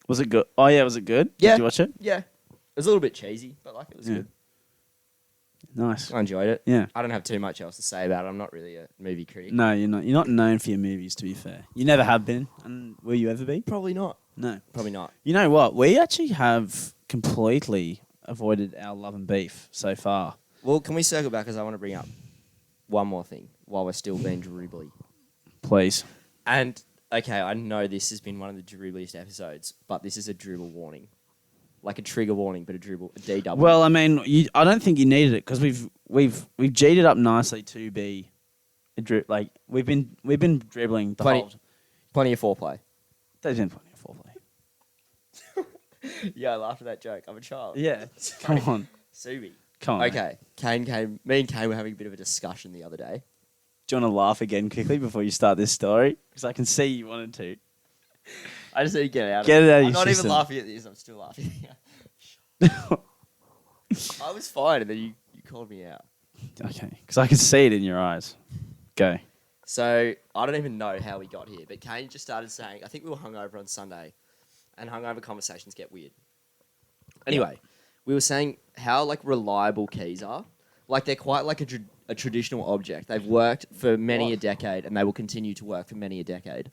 Was it good? Oh yeah, was it good? Yeah. Did you watch it? Yeah. It was a little bit cheesy, but like it was Yeah. good. Nice. I enjoyed it. Yeah. I don't have too much else to say about it. I'm not really a movie critic. No, you're not. You're not known for your movies, to be fair. You never have been, and will you ever be? Probably not. No. Probably not. You know what? We actually have completely avoided our love and beef so far. Well, can we circle back because I want to bring up one more thing while we're still being dribbly. Please. And okay, I know this has been one of the dribbliest episodes, but this is a dribble warning, like a trigger warning, but a DW. Well, I mean, I don't think you needed it because we've G'd it up nicely to be like we've been dribbling the whole. plenty of foreplay. There's been plenty of foreplay. Yeah, I laughed at that joke. I'm a child. Yeah, come on, Sue me. come on. Okay, me and Kane were having a bit of a discussion the other day. Do you want to laugh again quickly before you start this story? Because I can see you wanted to. I just need to get out. Get it out of your I'm not system. even laughing at this. I'm still laughing. I was fine, and then you called me out. Okay, because I can see it in your eyes. Go. So I don't even know how we got here, but Kane just started saying, I think we were hungover on Sunday, and hungover conversations get weird. Anyway, we were saying how like reliable keys are. Like they're quite like a traditional object. They've worked for many a decade, and they will continue to work for many a decade.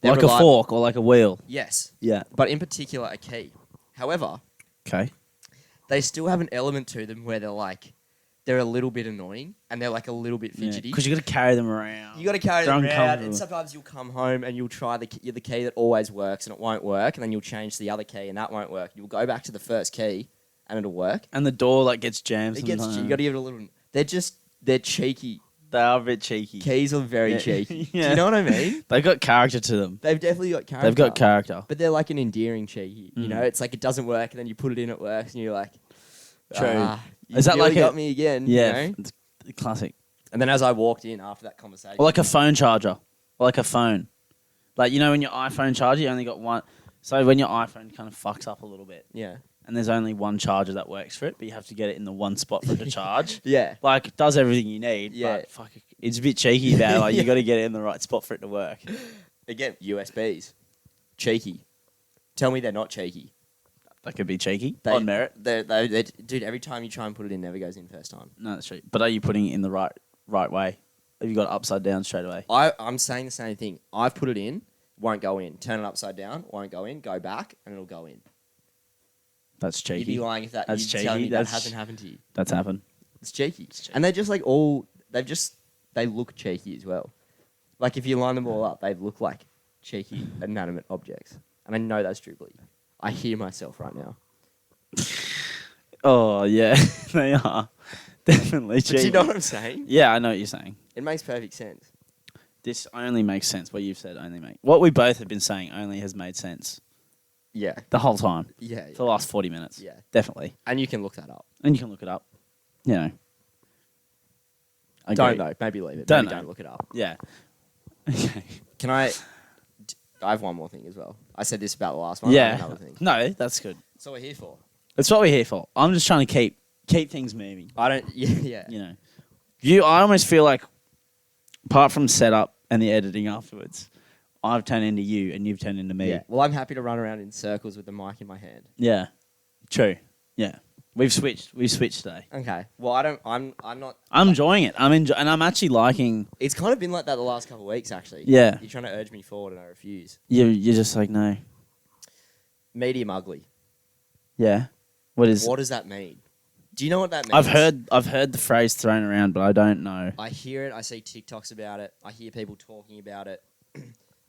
They're Like reliable. a fork or like a wheel. Yes, Yeah. but in particular a key. However, Okay. they still have an element to them where they're a little bit annoying and they're like a little bit fidgety. Because you got to carry them around. You got to carry They're them around, uncomfortable. and sometimes you'll come home and you'll try the key that always works, and it won't work, and then you'll change to the other key, and that won't work. You'll go back to the first key, and it'll work. And the door like gets jammed. It gets sometimes. you got to give it a little. They're cheeky. They are a bit cheeky. Keys are very Yeah. cheeky. Do Yeah. you know what I mean? They've got character to them. They've definitely got character. They've got character. But they're like an endearing cheeky. You Mm. know, it's like it doesn't work, and then you put it in, it works, and you're like, True. You Is that really like a- got me again? Yeah. You know? It's classic. And then as I walked in after that conversation, Or like a phone charger. Or like a phone. Like, you know, when your iPhone charger, you only got one. So when your iPhone kind of fucks up a little bit, yeah, and there's only one charger that works for it, but you have to get it in the one spot for it to charge. yeah. Like, it does everything you need, Yeah. but fuck, it's a bit cheeky about like, Yeah. you got to get it in the right spot for it to work. Again, USBs, cheeky. Tell me they're not cheeky. That could be cheeky. They- On merit. Dude, every time you try and put it in, never goes in first time. No, that's true. But are you putting it in the right way? Have you got it upside down straight away? I'm saying the same thing. I've put it in, won't go in. Turn it upside down, won't go in. Go back, and it'll go in. That's cheeky. You'd be lying if That's you'd cheeky. tell me that That's- hasn't happened to you. That's happened. It's cheeky. cheeky. And they're just like they look cheeky as well. Like if you line them all up, they look like cheeky inanimate objects. And I know that's truthfully. I hear myself right now. Oh, yeah. They are. Definitely But cheeky. you know what I'm saying? Yeah, I know what you're saying. It makes perfect sense. This only makes sense. What you've said only makes... What we both have been saying only has made sense. Yeah. The whole time. Yeah. For the last 40 minutes. Yeah. Definitely. And you can look that up. And you can look it up. You know. I Don't agree. know. Maybe leave it. Don't Maybe know. don't look it up. Yeah. Okay. Can I have one more thing as well. I said this about the last one. I Yeah. have another thing. No, that's good. That's what we're here for. That's what we're here for. I'm just trying to keep things moving. I don't. Yeah. You know. I almost feel like, apart from setup and the editing afterwards, I've turned into you and you've turned into me. Yeah. Well, I'm happy to run around in circles with the mic in my hand. Yeah. True. Yeah. We've switched today. Okay. Well, I'm not. I'm enjoying it. And I'm actually liking. It's kind of been like that the last couple of weeks, actually. Yeah. You're trying to urge me forward, and I refuse. You're just like, no. Medium ugly. Yeah. What What does that mean? Do you know what that means? I've heard the phrase thrown around, but I don't know. I hear it. I see TikToks about it. I hear people talking about it.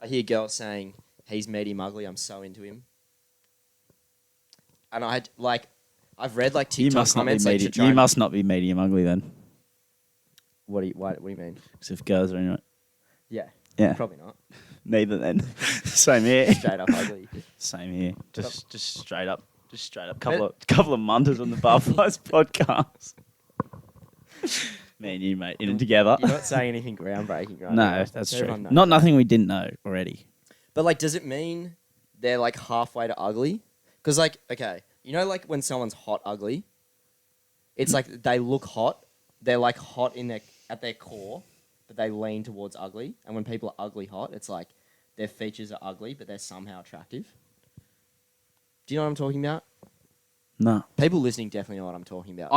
I hear girls saying, "He's medium ugly. I'm so into him." And I've read like You TikTok must not be comments. Like, to medium. try You and- must not be medium ugly then, What do you mean? because if girls are into it, Yeah. yeah, Probably not. neither then. Same here. Straight up ugly. Same here. Just straight up. Just straight up. Couple of munters on the Barflies podcast. Me and you, mate, in it together. You're not saying anything groundbreaking, right? No, now. that's Everyone true. knows. Not nothing we didn't know already. But like, does it mean they're like halfway to ugly? Because like, okay, you know, like when someone's hot ugly, it's like they look hot. They're like hot at their core, but they lean towards ugly. And when people are ugly hot, it's like their features are ugly, but they're somehow attractive. Do you know what I'm talking about? No. People listening definitely know what I'm talking about.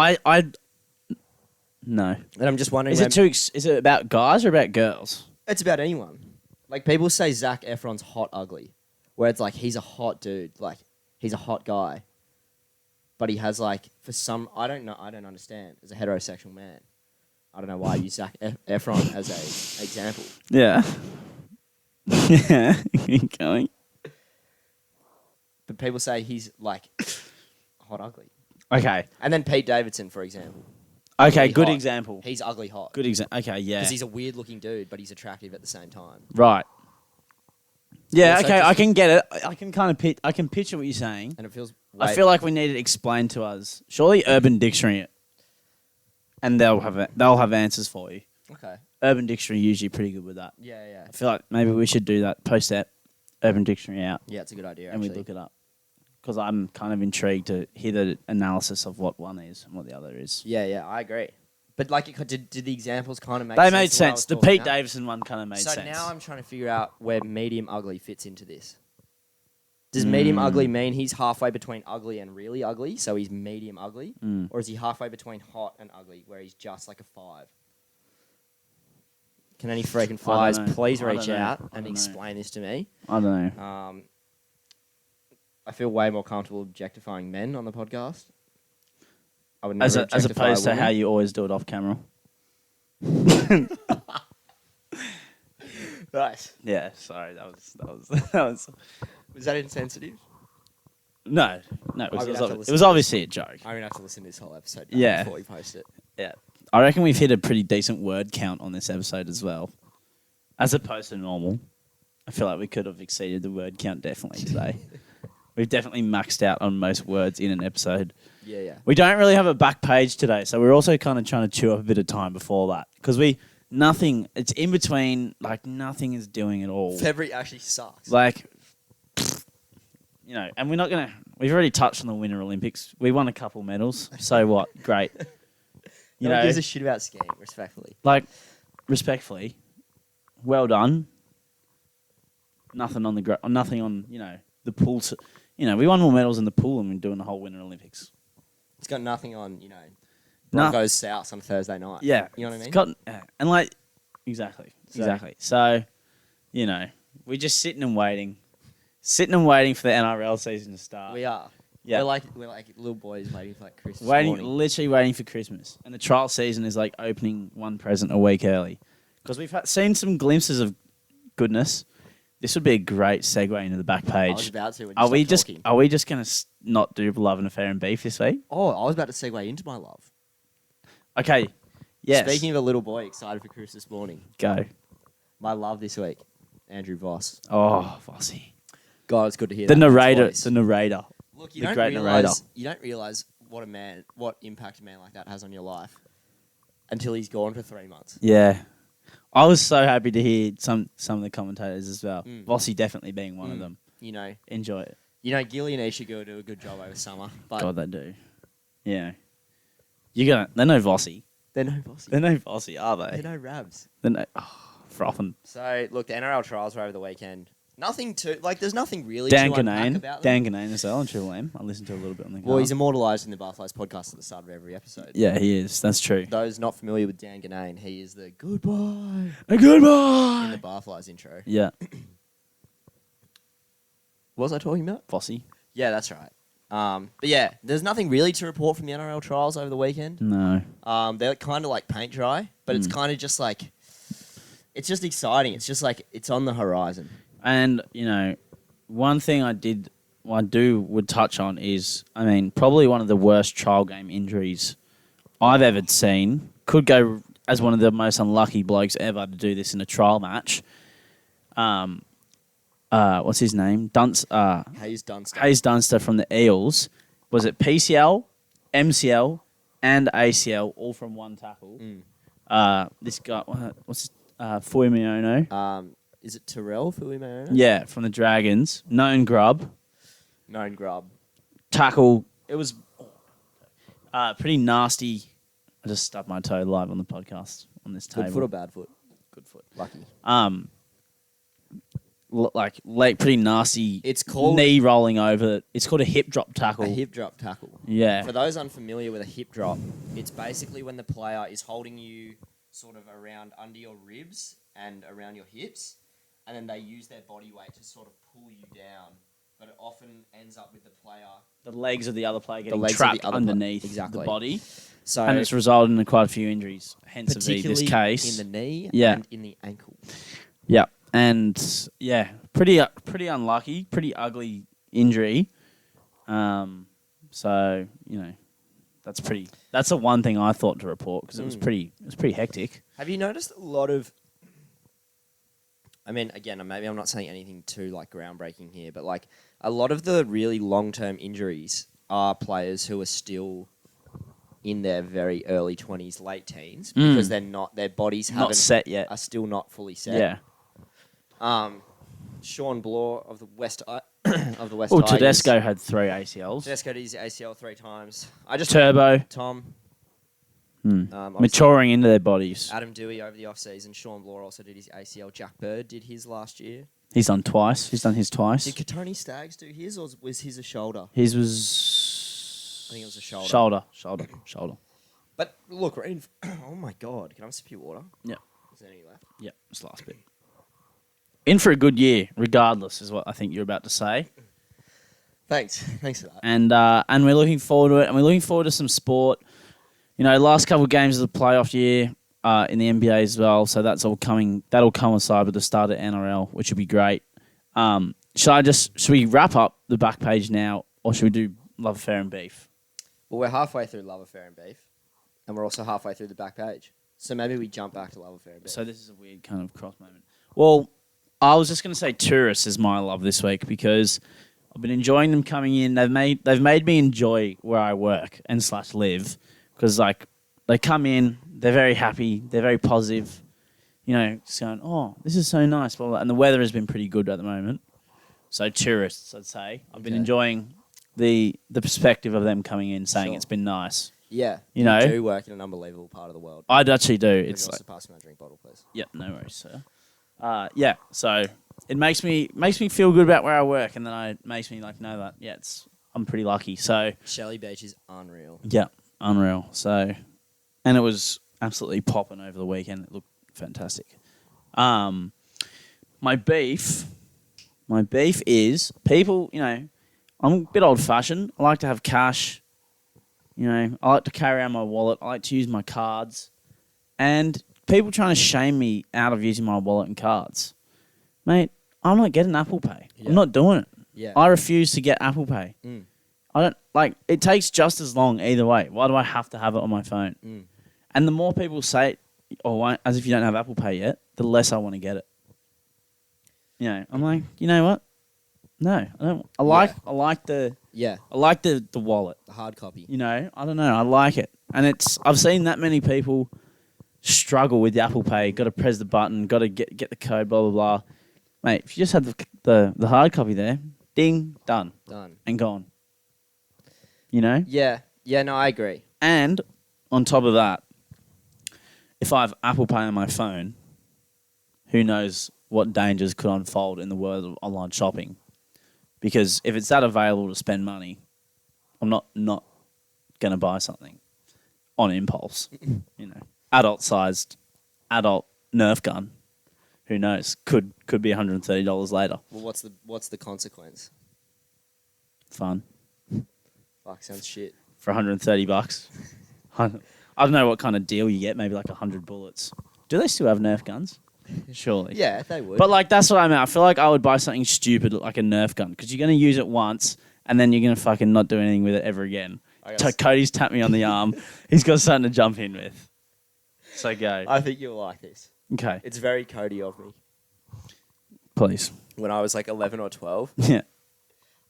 No. And I'm just wondering, Is it about guys or about girls? it's about anyone. Like people say Zac Efron's hot ugly, where it's like he's a hot dude, like he's a hot guy, but he has like I don't understand. As a heterosexual man, I don't know why I use Zac Efron as a example. Yeah. Yeah. Keep going. But people say he's like hot ugly, Okay. and then Pete Davidson, for example, Okay. Really Good hot. example. he's ugly hot Good example. Okay. Yeah. because he's a weird looking dude, but he's attractive at the same time. Right. Yeah. Also Okay. just- I can get it. I can kind of I can picture what you're saying. And it feels. I feel like we need it explained to us. Surely Urban Dictionary it, and they'll have answers for you. okay. Urban Dictionary usually pretty good with that. Yeah. I feel like maybe we should do that. Post that Urban Dictionary out, Yeah, it's a good idea. and Actually. we look it up. Because I'm kind of intrigued to hear the analysis of what one is and what the other is. Yeah, I agree. But like, did the examples kind of make They sense? made to what I was sense. The talking Pete about? Davidson one kind of made sense. So now I'm trying to figure out where medium ugly fits into this. Does medium ugly mean he's halfway between ugly and really ugly, so he's medium ugly? Or is he halfway between hot and ugly, where he's just like a 5? Can any freaking flies know. please I don't reach know. out I and don't know. explain this to me? I don't know. I feel way more comfortable objectifying men on the podcast. I would As never objectify opposed a to how woman. you always do it off camera. Right. Yeah, sorry, that was Was that insensitive? no, it I'm gonna have to was listen. obviously a joke. I'm gonna have to listen to this whole episode Yeah. before we post it. Yeah, I reckon we've hit a pretty decent word count on this episode as well, as opposed to normal. I feel like we could have exceeded the word count definitely today. We've definitely maxed out on most words in an episode. Yeah. We don't really have a back page today, so we're also kind of trying to chew up a bit of time before that because it's in between, like nothing is doing at all. February actually sucks. Like, and we've already touched on the Winter Olympics. We won a couple medals, so what? Great. No one gives a shit about skiing, respectfully. Like, respectfully, well done. Nothing on the pool. We won more medals in the pool than we're doing the whole Winter Olympics. It's got nothing on, Broncos South on Thursday night. Yeah. You know what I mean? It's got, and like, exactly. So, we're just sitting and waiting for the NRL season to start. We are. Yeah. We're like little boys waiting for like Christmas morning. Literally waiting for Christmas. And the trial season is like opening one present a week early. Because we've seen some glimpses of goodness. This would be a great segue into the back I was page. about to. Are we just going to not do Love and Affair and Beef this week? Oh, I was about to segue into my love. Okay. Yes. Speaking of a little boy excited for Christmas morning, Go. my love this week, Andrew Voss. Oh, Vossi. God, it's good to hear The that. narrator. Voice. The narrator. Look, the great narrator. You don't realize what impact a man like that has on your life until he's gone for 3 months. Yeah. I was so happy to hear some of the commentators as well. Mm. Vossi definitely being one of them. Enjoy it. Gilly and Isha do a good job over summer, but God, they do. Yeah. They know Vossi. they're no Vossy. They know Vossi, are they? They're no Rabs. They know, frothing. So, look, the NRL trials were over the weekend. There's nothing really Dan to unpack Ganane. about them. Dan Ganane as well on Triple M. I listened to a little bit on the Well, he's immortalised in the Barflies podcast at the start of every episode. Yeah, he is. That's true. Those not familiar with Dan Ganane, he is the goodbye A in goodbye. the Barflies intro. Yeah. What was I talking about? Vossi. Yeah, that's right. But yeah, there's nothing really to report from the NRL trials over the weekend. No. They're kind of like paint dry, but it's kind of just like, it's just exciting. It's just like, it's on the horizon. And, one thing would touch on is, probably one of the worst trial game injuries I've ever seen. Could go as one of the most unlucky blokes ever to do this in a trial match. What's his name? Hayes Dunster. Hayes Dunster from the Eels. Was it PCL, MCL, and ACL all from one tackle? This guy, what's his, Fuimiono? Is it Terrell Fuimaona? Yeah, from the Dragons. Known grub. Known grub. Tackle. It was pretty nasty. I just stubbed my toe live on the podcast on this table. Good foot or bad foot? Good foot. Lucky. Pretty nasty. It's called knee rolling over. It's called a hip drop tackle. a hip drop tackle. Yeah. For those unfamiliar with a hip drop, it's basically when the player is holding you sort of around under your ribs and around your hips, and then they use their body weight to sort of pull you down. But it often ends up with the player. The legs of the other player getting legs of trapped the other underneath exactly. the body. So And it's resulted in quite a few injuries. Hence of this particularly case. in the knee Yeah. and in the ankle. Yeah. And yeah, pretty unlucky, pretty ugly injury. So, that's the one thing I thought to report because it was pretty hectic. Have you noticed a lot of? I mean, again, maybe I'm not saying anything too groundbreaking here, but a lot of the really long-term injuries are players who are still in their very early 20s, late teens, because they're not, their bodies Not haven't set yet. are still not fully set. Yeah. Sean Bloor of the West of the West Oh, Tigers. Tedesco had 3 ACLs. Tedesco did his ACL 3 times. I just Turbo. Tom. Obviously Maturing into their bodies. Adam Dewey over the off-season. Sean Bloor also did his ACL. Jack Bird did his last year. He's done twice. He's done his twice. Did Katoni Staggs do his, or was his a shoulder? His was... I think it was a shoulder. Shoulder. But look, we're in... Oh my God. Can I have a sip of your water? Yeah. Is there any left? Yeah, this last bit. In for a good year, regardless, is what I think you're about to say. Thanks for that. And we're looking forward to it, and we're looking forward to some sport. You know, last couple of games of the playoff year in the NBA as well, so that's all coming. That'll coincide with the start of NRL, which will be great. Should we wrap up the back page now, or should we do Love Affair and Beef? Well, we're halfway through Love Affair and Beef, and we're also halfway through the back page. So maybe we jump back to Love Affair and Beef. So this is a weird kind of cross moment. Well, I was just going to say tourists is my love this week because I've been enjoying them coming in. They've made me enjoy where I work and / live because like they come in, they're very happy, they're very positive. You know, just going, oh, this is so nice, blah, blah. And the weather has been pretty good at the moment. So tourists, I'd say. I've been enjoying the perspective of them coming in, saying it's been nice. Yeah, you know, do work in an unbelievable part of the world. I actually do. It's It's also like, pass me my drink bottle, please. yeah, no worries, sir. Yeah, so it makes me feel good about where I work, and then it makes me like know that I'm pretty lucky. So Shelley Beach is unreal. yeah, unreal. So, and it was absolutely popping over the weekend. It looked fantastic. My beef is people. You know, I'm a bit old fashioned. I like to have cash. You know, I like to carry around my wallet. I like to use my cards, and people trying to shame me out of using my wallet and cards. Mate, I'm not getting Apple Pay. Yeah. I'm not doing it. Yeah. I refuse to get Apple Pay. I don't like it takes just as long either way. Why do I have to have it on my phone? And the more people say as if you don't have Apple Pay yet, the less I want to get it. You know, I'm like, you know what? No, I don't. I like the wallet. The hard copy. You know, I don't know. I like it, and I've seen that many people struggle with the Apple Pay. Got to press the button. Got to get the code. Blah blah blah. Mate, if you just had the hard copy there, ding, done, and gone. You know. Yeah. No, I agree. And on top of that, if I have Apple Pay on my phone, who knows what dangers could unfold in the world of online shopping? Because if it's that available to spend money, I'm not going to buy something on impulse. You know, adult-sized, adult Nerf gun. Who knows? Could be $130 later. Well, what's the consequence? Fun. Fuck, sounds shit. For $130. I don't know what kind of deal you get. Maybe like 100 bullets. Do they still have Nerf guns? Surely. Yeah, they would. But like that's what I mean. I feel like I would buy something stupid like a Nerf gun because you're going to use it once and then you're going to fucking not do anything with it ever again. Cody's tapped me on the arm. He's got something to jump in with. So go. I think you'll like this. Okay. It's very Cody of me. Please. When I was like 11 or 12, Yeah.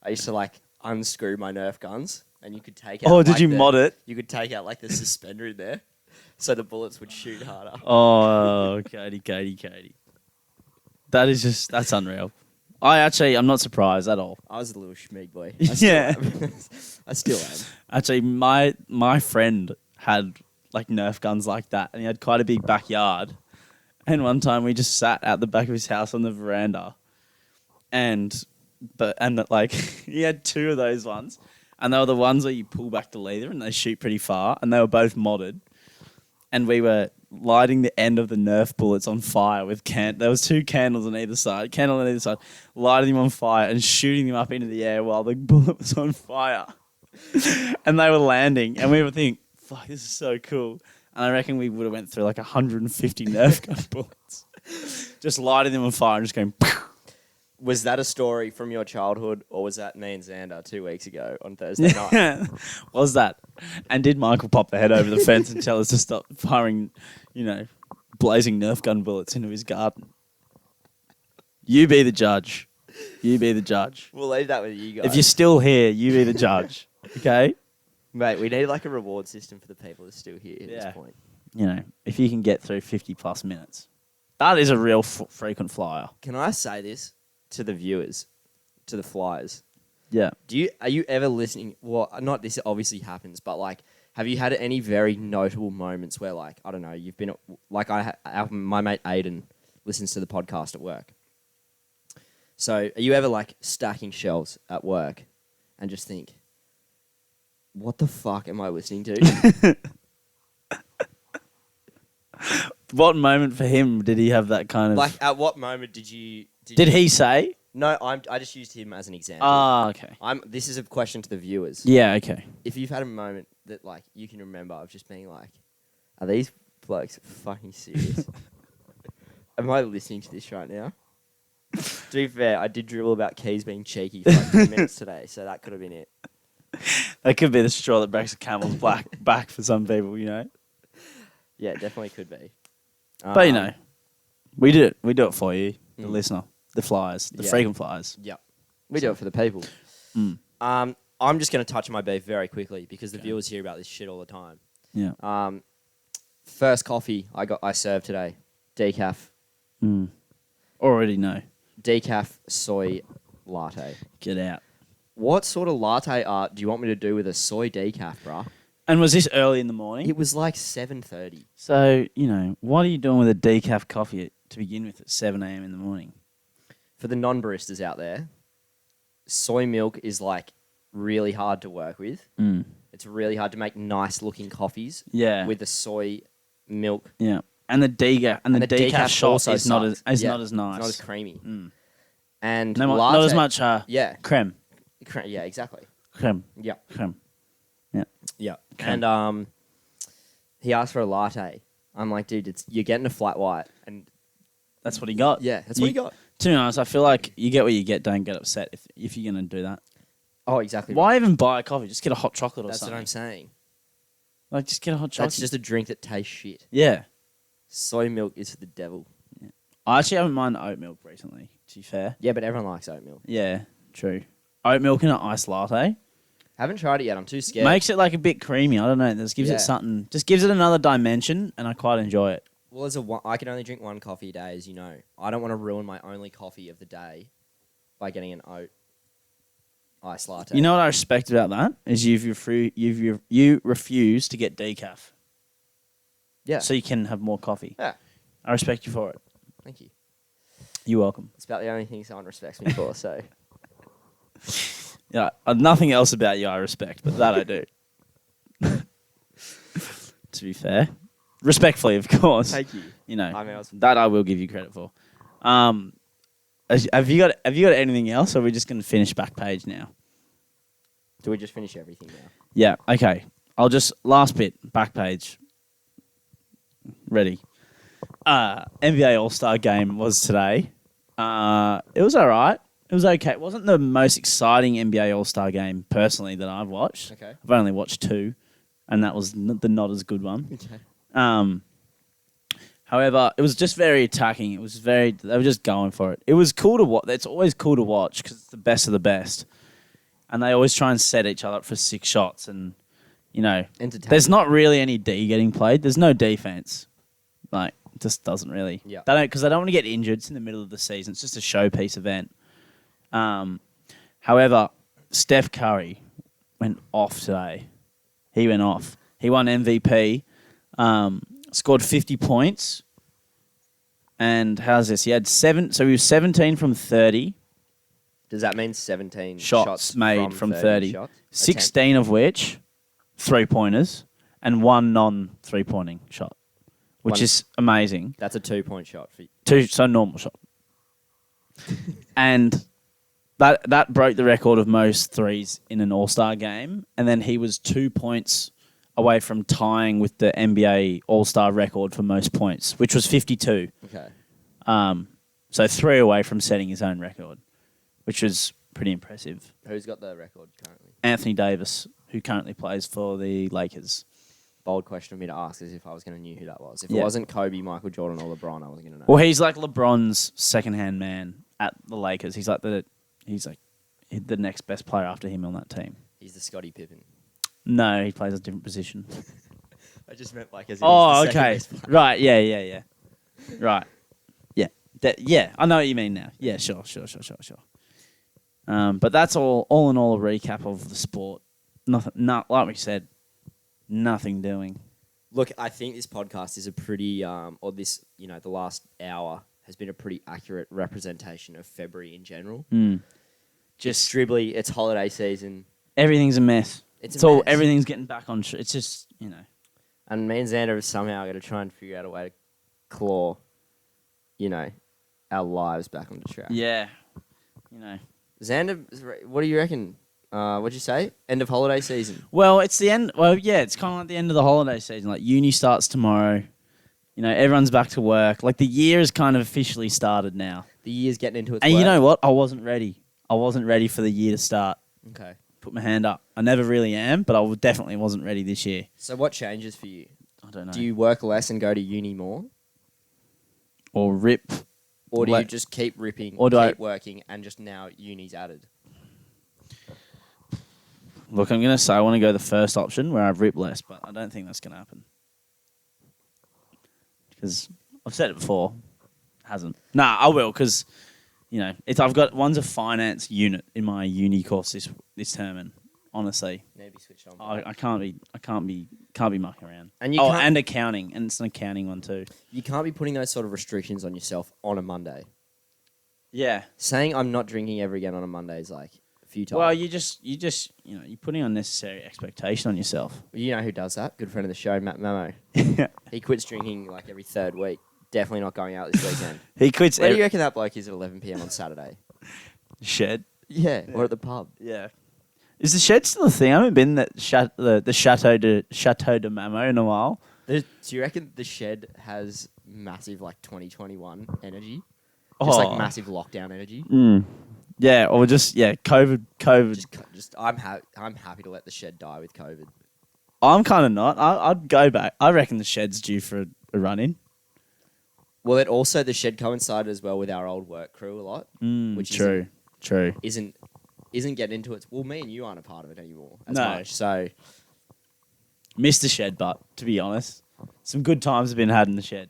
I used to like unscrew my Nerf guns and you could take out... Oh, did you mod it? You could take out like the suspender in there so the bullets would shoot harder. Oh, Cody. That's unreal. I'm not surprised at all. I was a little schmeeg boy. I still am. Actually, my friend had like Nerf guns like that, and he had quite a big backyard. And one time we just sat out the back of his house on the veranda, and like he had 2 of those ones, and they were the ones where you pull back the lever and they shoot pretty far, and they were both modded. And we were lighting the end of the Nerf bullets on fire with there was 2 candles on either side, lighting them on fire and shooting them up into the air while the bullet was on fire. And they were landing, and we were thinking, fuck, this is so cool. And I reckon we would have went through like 150 Nerf gun bullets. Just lighting them on fire and just going... Was that a story from your childhood, or was that me and Xander 2 weeks ago on Thursday night? Was that? And did Michael pop the head over the fence and tell us to stop firing, blazing Nerf gun bullets into his garden? You be the judge. We'll leave that with you guys. If you're still here, you be the judge. Okay? Mate, we need like a reward system for the people that are still here at Yeah. this point. You know, if you can get through 50+ minutes, that is a real frequent flyer. Can I say this to the viewers, to the flyers? Yeah. Are you ever listening? Well, not this obviously happens, but like, have you had any very notable moments where, like, I don't know, you've been like my mate Aiden listens to the podcast at work. So, are you ever like stacking shelves at work and just think, what the fuck am I listening to? What moment for him did he have that kind of... Like, at what moment did you? Did he say? No, I just used him as an example. Ah, okay. This is a question to the viewers. Yeah, okay. If you've had a moment that like you can remember of just being like, are these blokes fucking serious? Am I listening to this right now? To be fair, I did dribble about Keys being cheeky for like 10 minutes today, so that could have been it. That could be the straw that breaks the camel's back for some people, you know? Yeah, it definitely could be. But, you know, we do it for you, the Mm. listener, the flyers, the Yeah. frequent flyers. Yeah, we do it for the people. Mm. I'm just going to touch on my beef very quickly because the viewers hear about this shit all the time. Yeah. First coffee I served today, decaf. Mm. Already know. Decaf soy latte. Get out. What sort of latte art do you want me to do with a soy decaf, bruh? And was this early in the morning? It was like 7:30. So, you know, what are you doing with a decaf coffee to begin with at 7 a.m. in the morning? For the non-baristas out there, soy milk is like really hard to work with. Mm. It's really hard to make nice looking coffees Yeah. with the soy milk. Yeah. And the decaf shot also is not as sucks. Yeah, not as nice. It's not as creamy. Mm. And No, latte, not as much Yeah. creme. Yeah, exactly. Creme. Yeah. Creme. Yeah. Okay. And he asked for a latte. I'm like, dude, you're getting a flat white. And That's what he got. yeah, that's what he got. To be honest, I feel like you get what you get. Don't get upset if you're going to do that. Oh, exactly. Why even buy a coffee? Just get a hot chocolate or That's something. what I'm saying. Like, just get a hot chocolate. That's just a drink that tastes shit. Yeah. Soy milk is for the devil. I actually haven't minded oat milk recently, to be fair. Yeah, but everyone likes oat milk. Yeah, true. Oat milk in an iced latte. Haven't tried it yet. I'm too scared. Makes it like a bit creamy. I don't know. This gives Yeah. it something. Just gives it another dimension, and I quite enjoy it. Well, I can only drink one coffee a day, as you know. I don't want to ruin my only coffee of the day by getting an oat iced latte. You know what I respect about that is you refuse to get decaf, Yeah. so you can have more coffee. Yeah. I respect you for it. Thank you. You're welcome. It's about the only thing someone respects me for, so. Yeah, nothing else about you I respect, but that I do. To be fair, respectfully, of course. Thank you. You know I mean, that I will give you credit for. Have you got anything else, or are we just going to finish back page now? Do we just finish everything now? Yeah. Okay. I'll just last bit back page. Ready. NBA All-Star Game was today. It was all right. It was okay. It wasn't the most exciting NBA All-Star Game personally that I've watched. Okay. I've only watched 2, and that was the not as good one. Okay. However, it was just very attacking. They were just going for it. It was cool to watch. It's always cool to watch because it's the best of the best, and they always try and set each other up for 6 shots. And you know, there's not really any D getting played. There's no defense. Like, it just doesn't really. Yeah. Because they don't want to get injured. It's in the middle of the season. It's just a showpiece event. However, Steph Curry went off today. He went off. He won MVP. Scored 50 points. And how's this? He had 7. So he was 17 from 30 Does that mean 17 shots made from 30. shots? 16 of which 3-pointers and 1 non-3-pointing shot, which is amazing. That's a 2-point shot for you. 2, so normal shot. And that broke the record of most threes in an All-Star game. And then he was 2 points away from tying with the NBA All-Star record for most points, which was 52. Okay. So 3 away from setting his own record, which was pretty impressive. Who's got the record currently? Anthony Davis, who currently plays for the Lakers. Bold question for me to ask is if I was going to know who that was. If Yeah. it wasn't Kobe, Michael Jordan, or LeBron, I wasn't going to know. Well, he's like LeBron's second-hand man at the Lakers. He's like the next best player after him on that team. He's the Scottie Pippen. No, he plays a different position. I just meant like as Oh, okay. Right, yeah. Right. Yeah. Yeah, I know what you mean now. Yeah, sure. But that's all in all a recap of the sport. Nothing, like we said, nothing doing. Look, I think this podcast is a pretty, the last hour has been a pretty accurate representation of February in general. Just Dribbly, it's holiday season. Everything's a mess. It's a mess. Everything's getting back on. It's just, And me and Xander have somehow got to try and figure out a way to claw, our lives back onto track. Yeah. Xander, what do you reckon? What'd you say? End of holiday season. Well, it's the end. Well, yeah, it's kind of like the end of the holiday season. Like uni starts tomorrow. Everyone's back to work. Like the year has kind of officially started now. The year's getting into its And work. you know what? I wasn't ready. I wasn't ready for the year to start. Okay. Put my hand up. I never really am, but I definitely wasn't ready this year. So what changes for you? I don't know. Do you work less and go to uni more? Or rip? Or do you just keep ripping, or keep working, and just now uni's added? Look, I'm going to say I want to go the first option where I rip less, but I don't think that's going to happen. Because I've said it before. It hasn't. Nah, I will, because, I've got one's a finance unit in my uni course this term, and honestly, Maybe switch on. I can't be mucking around. And and accounting, and it's an accounting one too. You can't be putting those sort of restrictions on yourself on a Monday. Yeah. Saying I'm not drinking ever again on a Monday is like futile. Well, you're putting unnecessary expectation on yourself. You know who does that? Good friend of the show, Matt Memo. He quits drinking like every third week. Definitely not going out this weekend. He quits. Where do you reckon that bloke is at 11 p.m. on Saturday? Shed. Yeah, or at the pub. Yeah. Is the shed still a thing? I haven't been the Chateau de Mamo in a while. Do you reckon the shed has massive like 2021 energy? Just like massive lockdown energy? Yeah, or COVID. I'm happy to let the shed die with COVID. I'm kind of not. I'd go back. I reckon the shed's due for a run in. Well, the shed coincided as well with our old work crew a lot, which true. Isn't getting into it. Well, me and you aren't a part of it anymore as No. much. So Missed the shed, but to be honest, some good times have been had in the shed.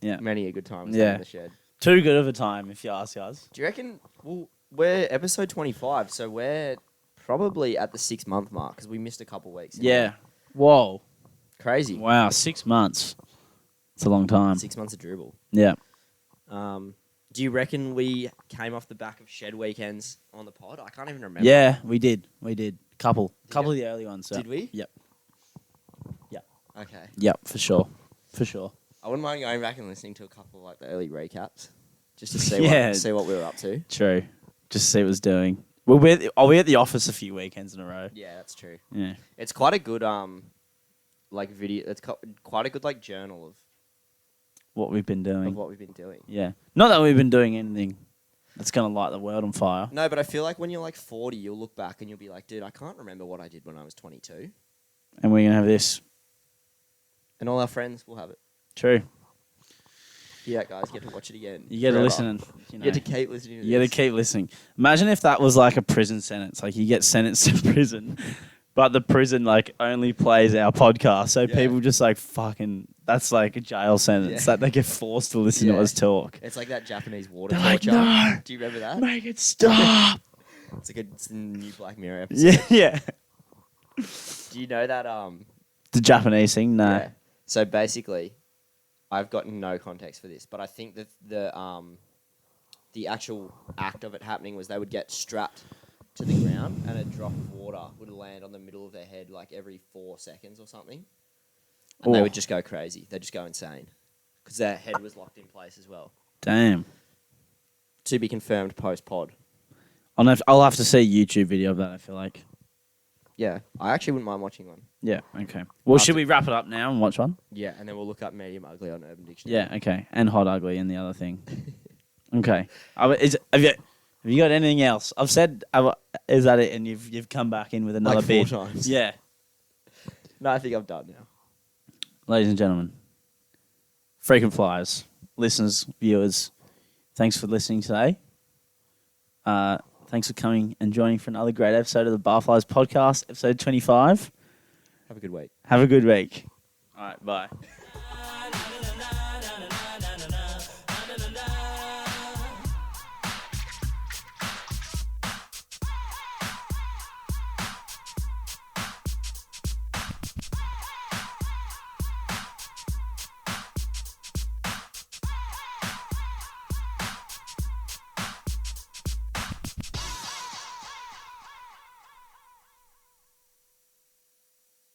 Yeah, many a good time in the shed. Too good of a time, if you ask us. Do you reckon? Well, we're episode 25, so we're probably at the 6-month mark because we missed a couple weeks. Yeah. Whoa. Crazy. Wow, 6 months. It's a long time. 6 months of dribble. Yeah. Do you reckon we came off the back of shed weekends on the pod? I can't even remember. Yeah, we did. Couple you? of the early ones. So. Did we? Yep. Okay. Yep, for sure. I wouldn't mind going back and listening to a couple of like the early recaps, just to see what we were up to. True. Just to see what it's doing. We're at the office a few weekends in a row. Yeah, that's true. Yeah. It's quite a good video. It's quite a good like journal of What we've been doing. what we've been doing. Yeah. Not that we've been doing anything that's going to light the world on fire. No, but I feel like when you're like 40, you'll look back and you'll be like, dude, I can't remember what I did when I was 22. And we're going to have this. And all our friends will have it. True. Yeah, guys, you get to watch it again. You get to listen and, You get to keep listening to You this. got to keep listening. Imagine if that was like a prison sentence. Like you get sentenced to prison, but the prison like only plays our podcast. So people just like fucking, that's like a jail sentence that they get forced to listen to us talk. It's like that Japanese water They're torture. like, no, do you remember that? make it stop. It's a new Black Mirror episode. Yeah. Do you know that The Japanese thing? No. Yeah. So basically, I've got no context for this, but I think that the actual act of it happening was they would get strapped to the ground and a drop of water would land on the middle of their head like every 4 seconds or something. And they would just go crazy. They'd just go insane because their head was locked in place as well. Damn. To be confirmed post-pod. I'll have to see a YouTube video of that, I feel like. Yeah, I actually wouldn't mind watching one. Yeah, okay. Well, should we wrap it up now and watch one? Yeah, and then we'll look up medium ugly on Urban Dictionary. Yeah, okay. And hot ugly and the other thing. Okay. Have you got anything else? I've said, is that it? And you've come back in with another like 4 bid. times. Yeah. No, I think I'm done now. Ladies and gentlemen, frequent flyers, listeners, viewers, thanks for listening today. Thanks for coming and joining for another great episode of the Barflies podcast, episode 25. Have a good week. Have a good week. All right, bye.